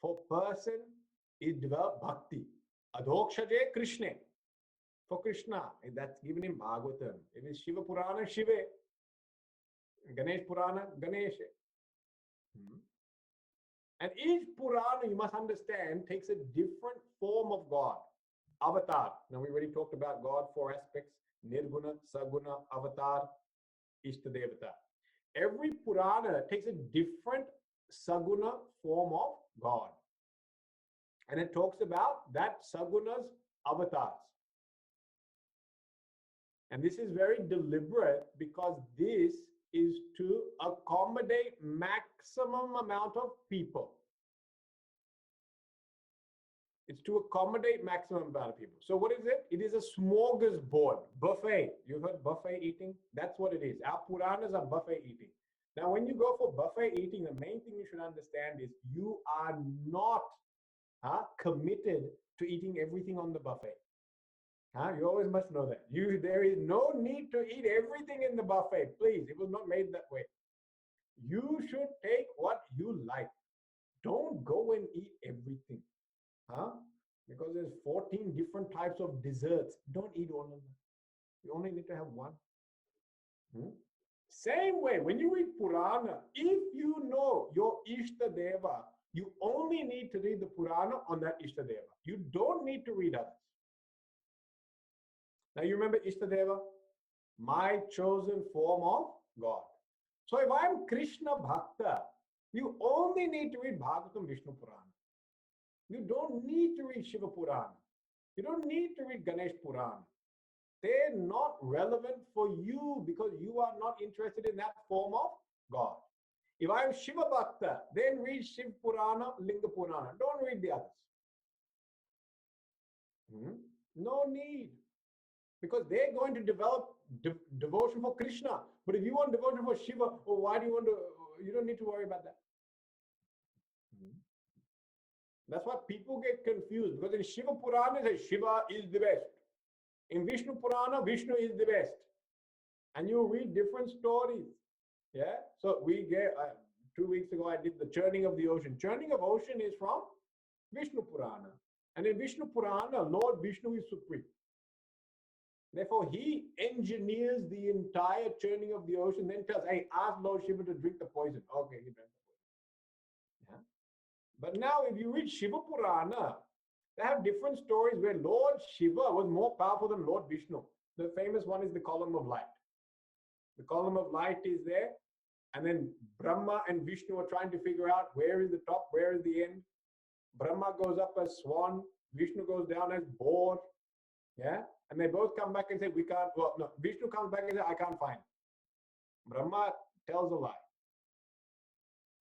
for person is develop bhakti. Adhokshaje Krishna. For Krishna. And that's given in Bhagavatam. It is Shiva Purana, Shiva. Ganesh Purana, Ganesha. And each Purana, you must understand, takes a different form of God. Avatar. Now we already talked about God, 4 aspects. Nirguna, Saguna, Avatar, Ishtadevata. Every Purana takes a different Saguna form of God. And it talks about that Saguna's avatars. And this is very deliberate because this is to accommodate maximum amount of people. It's to accommodate maximum amount of people. So what is it? It is a smorgasbord, buffet. You've heard buffet eating? That's what it is. Our Puranas are buffet eating. Now, when you go for buffet eating, the main thing you should understand is you are not committed to eating everything on the buffet. You always must know that. There is no need to eat everything in the buffet. Please, it was not made that way. You should take what you like. Don't go and eat everything. Because there's 14 different types of desserts. Don't eat all of them. You only need to have one. Same way, when you read Purana, if you know your Ishta Deva, you only need to read the Purana on that Ishta Deva. You don't need to read others. Now you remember Ishta Deva? My chosen form of God. So if I'm Krishna Bhakta, you only need to read Bhagavatam Vishnu Purana. You don't need to read Shiva Purana. You don't need to read Ganesh Purana. They're not relevant for you because you are not interested in that form of God. If I'm Shiva Bhakta, then read Shiva Purana, Linga Purana. Don't read the others. No need. Because they're going to develop devotion for Krishna. But if you want devotion for Shiva, why do you want to? You don't need to worry about that. That's why people get confused. Because in Shiva Purana, it says Shiva is the best. In Vishnu Purana, Vishnu is the best. And you read different stories. Yeah. So we get 2 weeks ago, I did the churning of the ocean. Churning of ocean is from Vishnu Purana. And in Vishnu Purana, Lord Vishnu is supreme. Therefore, he engineers the entire churning of the ocean, then tells, hey, ask Lord Shiva to drink the poison. Okay, he drank the poison. Yeah. But now, if you read Shiva Purana, they have different stories where Lord Shiva was more powerful than Lord Vishnu. The famous one is the column of light. The column of light is there, and then Brahma and Vishnu are trying to figure out where is the top, where is the end. Brahma goes up as swan, Vishnu goes down as boar. Yeah, and they both come back and say, we can't, well, no, Vishnu comes back and says, I can't find it. Brahma tells a lie.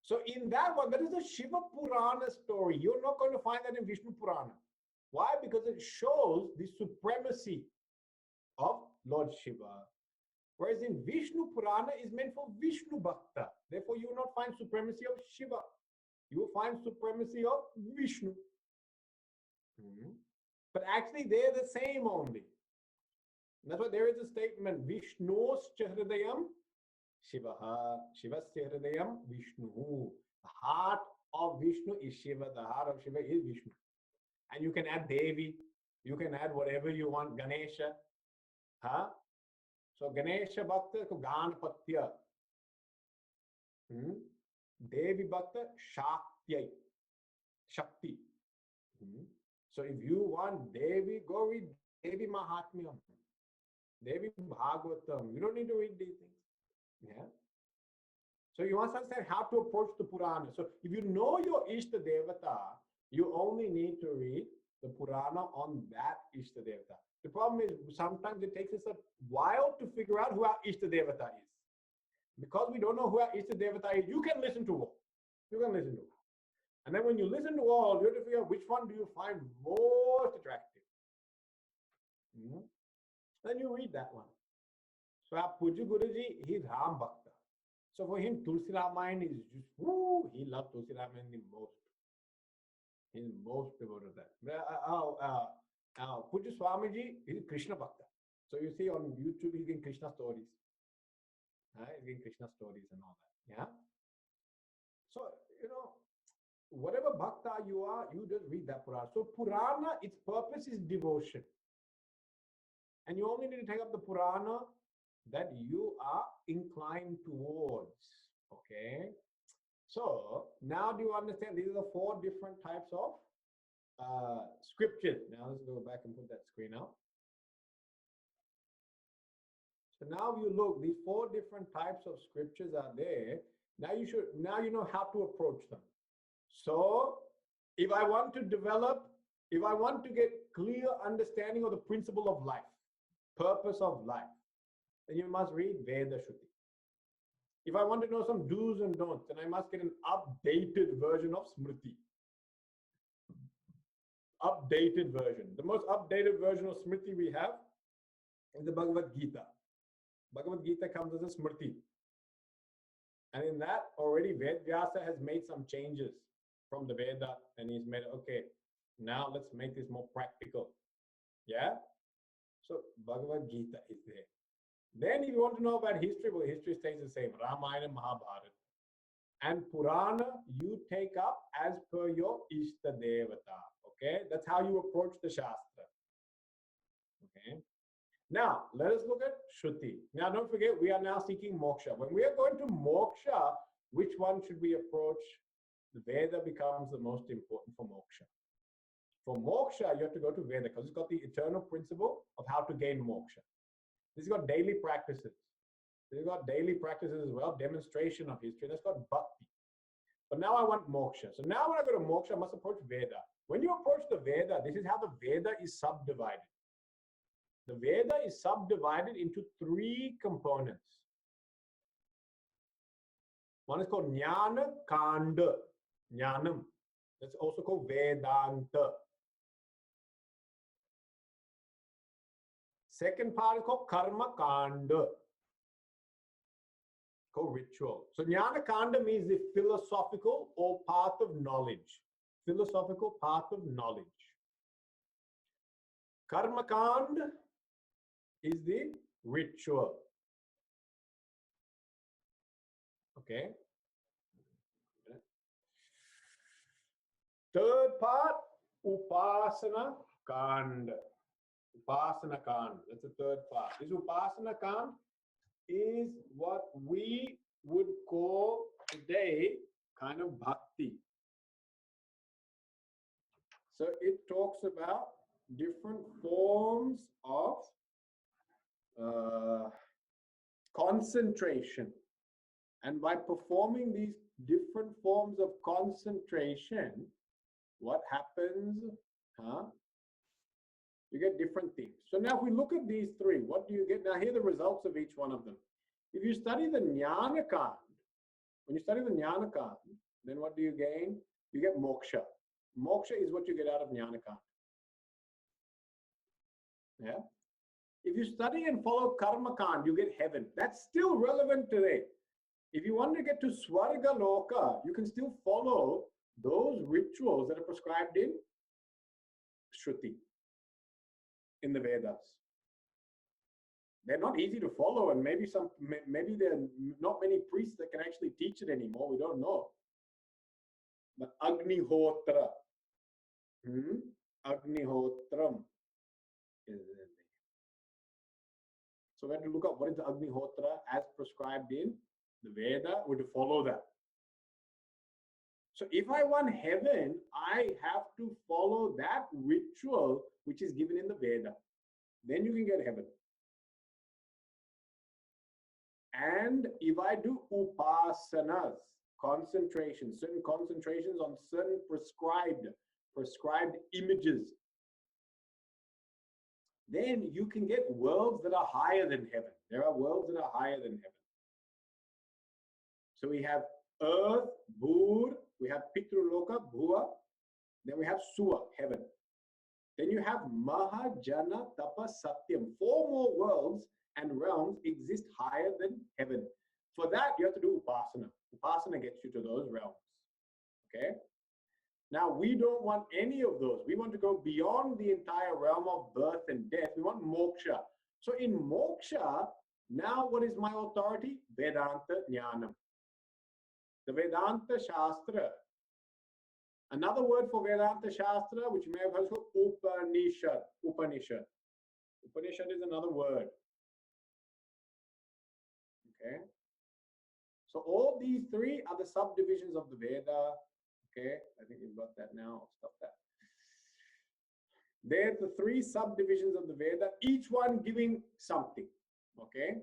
So in that one, that is a Shiva Purana story. You're not going to find that in Vishnu Purana. Why? Because it shows the supremacy of Lord Shiva. Whereas in Vishnu Purana is meant for Vishnu Bhakta. Therefore, you will not find supremacy of Shiva. You will find supremacy of Vishnu. But actually, they're the same only. And that's why there is a statement, Vishnoscha Hridayam Shivaha, Shivasya Hridayam Vishnu. The heart of Vishnu is Shiva, the heart of Shiva is Vishnu. And you can add Devi, you can add whatever you want, Ganesha. So Ganesha Bhakta, Ganapatya. Devi Bhakta, Shaktya. Shakti. So if you want Devi, go read Devi Mahatmyam, Devi Bhagavatam. You don't need to read these things. Yeah. So you must understand how to approach the Purana. So if you know your Ishta Devata, you only need to read the Purana on that Ishta Devata. The problem is sometimes it takes us a while to figure out who our Ishta Devata is. Because we don't know who our Ishta Devata is, you can listen to all. You can listen to all. And then when you listen to all, you have to figure out which one do you find most attractive. Then you read that one. So our Puja Guruji, he's Ram Bhakta. So for him, Tulsi Ramayana is just, he loved Tulsi Ramayana the most. He's most devoted to that. Puja Swamiji is Krishna Bhakta. So you see on YouTube, he's getting Krishna stories. He's getting Krishna stories and all that. Yeah. So, whatever bhakta you are, you just read that Purana. So Purana, its purpose is devotion. And you only need to take up the Purana that you are inclined towards. Okay. So now do you understand? These are the 4 different types of scriptures. Now let's go back and put that screen out. So now you look, these 4 different types of scriptures are there. Now you know how to approach them. So if I want to get clear understanding of the principle of life, purpose of life, then you must read Veda Shruti. If I want to know some do's and don'ts, then I must get an updated version of Smriti. updated version. The most updated version of Smriti we have is the Bhagavad Gita. Bhagavad Gita comes as a Smriti. And in that, already Vedvyasa has made some changes from the Veda, and he's made, okay, now let's make this more practical. Yeah? So Bhagavad Gita is there. Then if you want to know about history, well, history stays the same. Ramayana, Mahabharata. And Purana, you take up as per your Ishta Devata. Okay? That's how you approach the Shastra. Okay? Now, let us look at Shruti. Now, don't forget, we are now seeking moksha. When we are going to moksha, which one should we approach? The Veda becomes the most important for moksha. For moksha, you have to go to Veda because it's got the eternal principle of how to gain moksha. This has got daily practices. It's got daily practices as well, demonstration of history. That's got bhakti. But now I want moksha. So now when I go to moksha, I must approach Veda. When you approach the Veda, this is how the Veda is subdivided. The Veda is subdivided into 3 components. One is called Jnana Kanda, Jnanam. That's also called Vedanta. Second part is called Karma Kanda, called ritual. So Jnana Kanda means the philosophical or path of knowledge. Philosophical path of knowledge. Karma Kanda is the ritual. Okay. Third part, Upasana Kanda. Upasana Kanda. That's the third part. This Upasana Kanda is what we would call today kind of bhakti. So it talks about different forms of concentration. And by performing these different forms of concentration, what happens? You get different things. So now if we look at these 3, what do you get? Now here are the results of each one of them. If you study the Jnana Kanda, when you study the Jnana Kanda, then what do you gain? You get moksha. Moksha is what you get out of Jnana Kanda. Yeah? If you study and follow Karma Kanda, you get heaven. That's still relevant today. If you want to get to Swarga Loka, you can still follow those rituals that are prescribed in Shruti, in the Vedas. They're not easy to follow, and maybe there are not many priests that can actually teach it anymore. We don't know. But Agnihotra, Agnihotram is there. So we have to look up what is the Agnihotra as prescribed in the Veda. We have to follow that. So if I want heaven, I have to follow that ritual which is given in the Veda. Then you can get heaven. And if I do upasanas, concentrations, certain concentrations on certain prescribed images, then you can get worlds that are higher than heaven. There are worlds that are higher than heaven. So we have earth, Bhur, we have Pitruloka, Bhuva, then we have Suva, heaven. Then you have Mahajana, Tapa, Satyam. 4 more worlds and realms exist higher than heaven. For that, you have to do Upasana. Upasana gets you to those realms. Okay? Now, we don't want any of those. We want to go beyond the entire realm of birth and death. We want moksha. So in moksha, now what is my authority? Vedanta Jnanam. The Vedanta Shastra. Another word for Vedanta Shastra, which you may have heard, is Upanishad. Upanishad. Upanishad is another word. Okay. So all these 3 are the subdivisions of the Veda. Okay, I think you've got that now. I'll stop that. They're the 3 subdivisions of the Veda, each one giving something. Okay.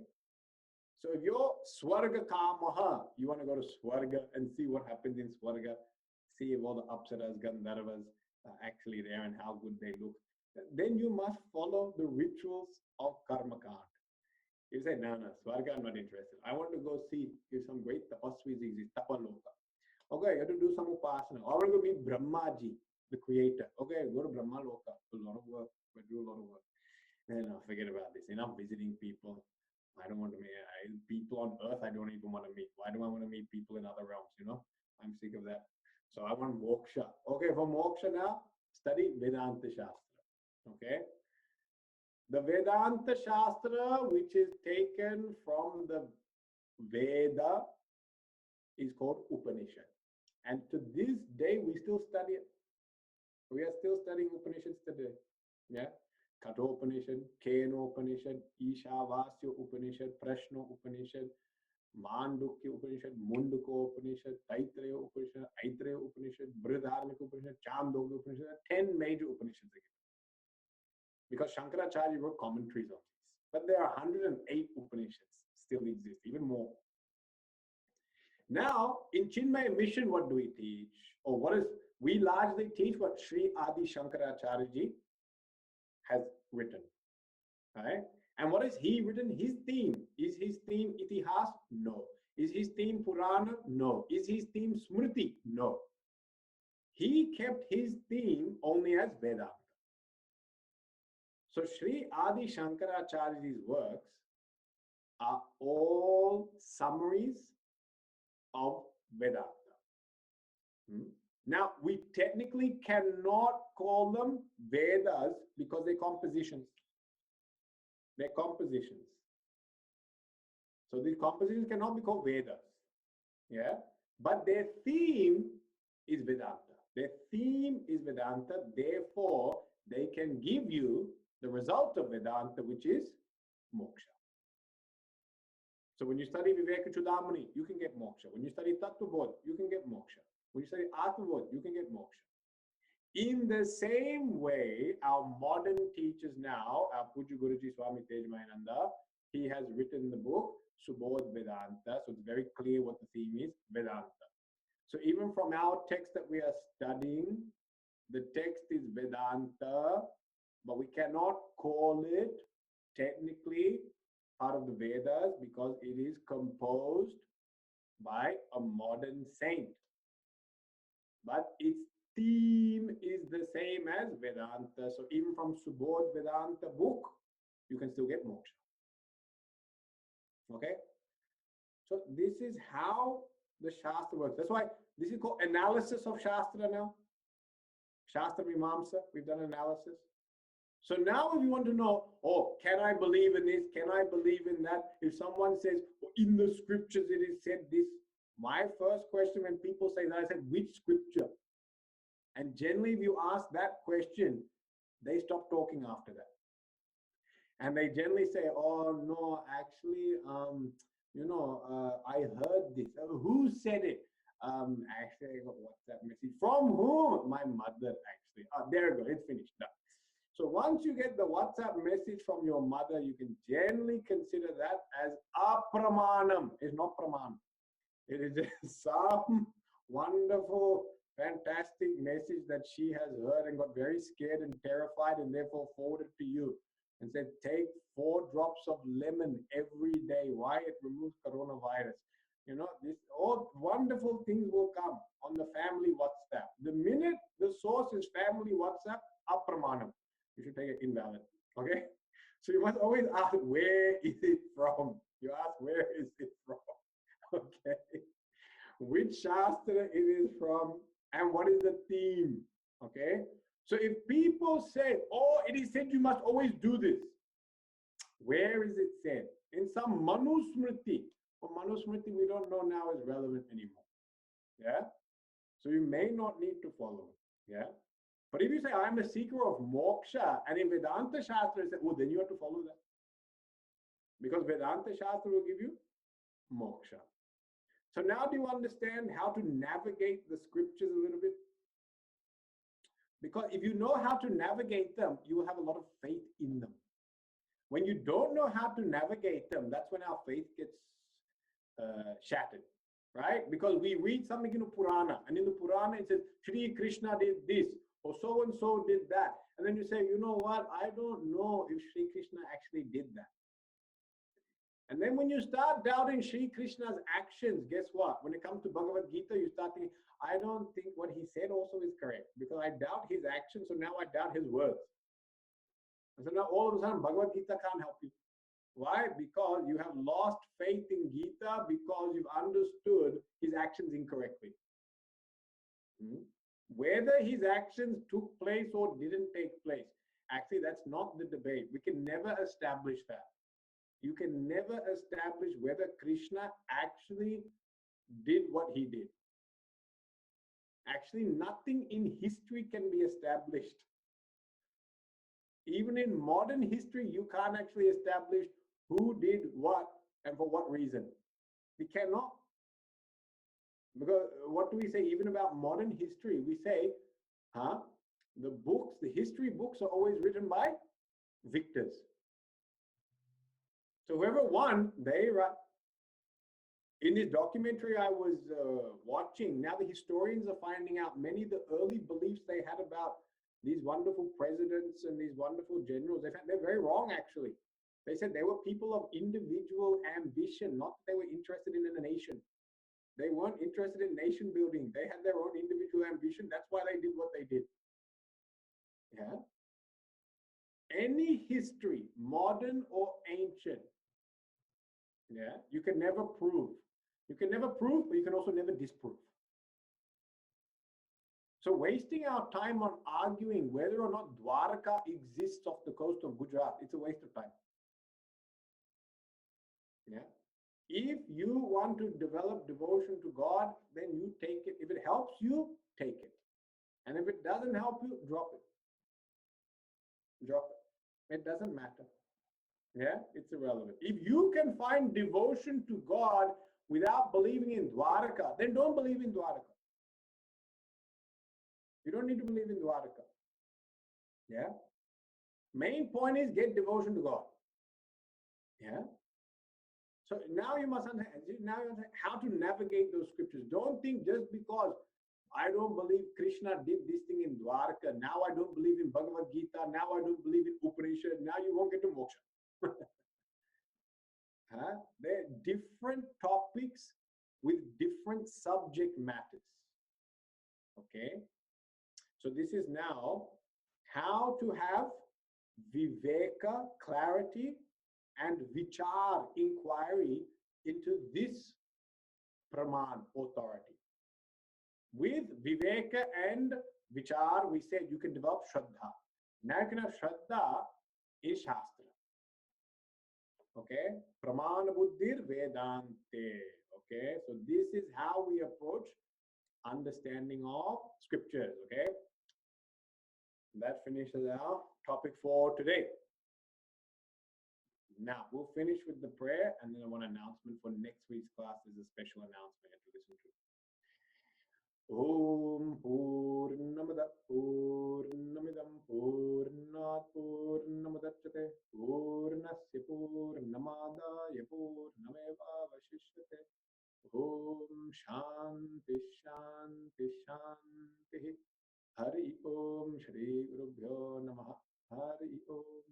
So if you're Swarga Kamaha, you want to go to Swarga and see what happens in Swarga, see if all the Apsaras, Gandharvas are actually there and how good they look, then you must follow the rituals of Karma Kanda. You say, no, Swarga, I'm not interested. I want to go see if some great tapasvis exist, Tapaloka. Okay, you have to do some upasana. I want to go meet Brahmaji. the creator. Okay, go to Brahma Loka, a lot of work, but do a lot of work. No, forget about this. Enough visiting people. I don't want to meet people on earth. I don't even want to meet. Why do I want to meet people in other realms? I'm sick of that. So I want moksha. Okay, for moksha now, study Vedanta Shastra. Okay, the Vedanta Shastra, which is taken from the Veda, is called Upanishad. And to this day, we still study it. We are still studying Upanishads today. Yeah. Kathopanishad, Kenopanishad, Ishavasya Upanishad, Prashna Upanishad, Mandukya Upanishad, Munduko Upanishad, Taittiriya Upanishad, Aitreya Upanishad, Brihadarmika Upanishad, Chandogya Upanishad. 10 major Upanishads again. Because Shankaracharya wrote commentaries on these. But there are 108 Upanishads still exist, even more. Now, in Chinmaya mission, what do we teach? We largely teach what Sri Adi Shankaracharya ji has written. Right? And what is he written? His theme. Is his theme Itihas? No. Is his theme Purana? No. Is his theme Smriti? No. He kept his theme only as Vedanta. So Sri Adi Shankaracharya's works are all summaries of Vedanta. Now, we technically cannot call them Vedas because they're compositions. They're compositions. So these compositions cannot be called Vedas. Yeah? But their theme is Vedanta. Their theme is Vedanta. Therefore, they can give you the result of Vedanta, which is moksha. So when you study Viveka Chudamani, you can get moksha. When you study Tattva Bodh, you can get moksha. When you study Atma Bodh, you can get moksha. In the same way, our modern teachers now, our Puja Guruji Swami Tejomayananda, he has written the book Subodha Vedanta. So it's very clear what the theme is, Vedanta. So even from our text that we are studying, the text is Vedanta, but we cannot call it technically part of the Vedas because it is composed by a modern saint. But its theme is the same as Vedanta. So even from Subodha Vedanta book, you can still get moksha. Okay? So this is how the Shastra works. That's why this is called analysis of Shastra now. Shastra Mimamsa, we've done analysis. So now if you want to know, can I believe in this? Can I believe in that? If someone says, in the scriptures it is said this, my first question when people say that, I said, which scripture? And generally if you ask that question, they stop talking after that. And they generally say, oh no, actually, I heard this. Who said it? Actually, I got WhatsApp message. From whom? My mother, actually. There you go, it's finished. Done. So once you get the WhatsApp message from your mother, you can generally consider that as apramanam. It's not praman. It is just some wonderful, fantastic message that she has heard and got very scared and terrified and therefore forwarded to you and said, take 4 drops of lemon every day. Why? It removes coronavirus. This all wonderful things will come on the family WhatsApp. The minute the source is family WhatsApp, apramanam. You should take it invalid. Okay? So you must always ask, where is it from? You ask, where is it from? Okay? Which Shastra it is from and what is the theme? Okay? So if people say, it is said you must always do this. Where is it said? In some Manusmriti. Well, Manusmriti we don't know now is relevant anymore. Yeah? So you may not need to follow it. Yeah? But if you say, I'm a seeker of moksha, and in Vedanta Shastra, you say, then you have to follow that. Because Vedanta Shastra will give you moksha. So now do you understand how to navigate the scriptures a little bit? Because if you know how to navigate them, you will have a lot of faith in them. When you don't know how to navigate them, that's when our faith gets shattered. Right? Because we read something in the Purana, and in the Purana it says, Shri Krishna did this, or so and so did that. And then you say, you know what? I don't know if Shri Krishna actually did that. And then when you start doubting Sri Krishna's actions, guess what? When it comes to Bhagavad Gita, you start thinking, I don't think what he said also is correct because I doubt his actions, so now I doubt his words. And so now all of a sudden Bhagavad Gita can't help you. Why? Because you have lost faith in Gita because you've understood his actions incorrectly. Whether his actions took place or didn't take place, actually that's not the debate. We can never establish that. You can never establish whether Krishna actually did what he did. Actually, nothing in history can be established. Even in modern history, you can't actually establish who did what and for what reason. We cannot. Because what do we say even about modern history? We say, the books, the history books are always written by victors. So whoever won, they write. In this documentary I was watching, now the historians are finding out many of the early beliefs they had about these wonderful presidents and these wonderful generals. They're very wrong, actually. They said they were people of individual ambition, not that they were interested in a nation. They weren't interested in nation building. They had their own individual ambition. That's why they did what they did. Yeah. Any history, modern or ancient, yeah, you can never prove. You can never prove, but you can also never disprove. So wasting our time on arguing whether or not Dwarka exists off the coast of Gujarat, it's a waste of time. Yeah. If you want to develop devotion to God, then you take it. If it helps you, take it. And if it doesn't help you, drop it. Drop it. It doesn't matter. Yeah, it's irrelevant. If you can find devotion to God without believing in Dwarka, then don't believe in Dwarka. You don't need to believe in Dwarka. Yeah. Main point is get devotion to God. Yeah. So now you must understand how to navigate those scriptures. Don't think just because I don't believe Krishna did this thing in Dwarka, now I don't believe in Bhagavad Gita, now I don't believe in Upanishad, now you won't get to moksha. They're different topics with different subject matters. Okay. So this is now how to have viveka, clarity, and vichar, inquiry into this praman, authority. With viveka and vichar, we said you can develop shraddha. Now you can have shraddha in shastra. Okay, pramana buddhir vedante. Okay, so this is how we approach understanding of scriptures. Okay, that finishes our topic for today. Now we'll finish with the prayer, and then I want an announcement for next week's class. There's a special announcement to listen to. Om Purnamada Purnamidam Purnat Purnamadachyate Purnasya Purnamadaya Purnameva Vashishyate. Om Shanti Shanti Shanti. Hari Om Shri Gurubhyo Namaha. Hari Om.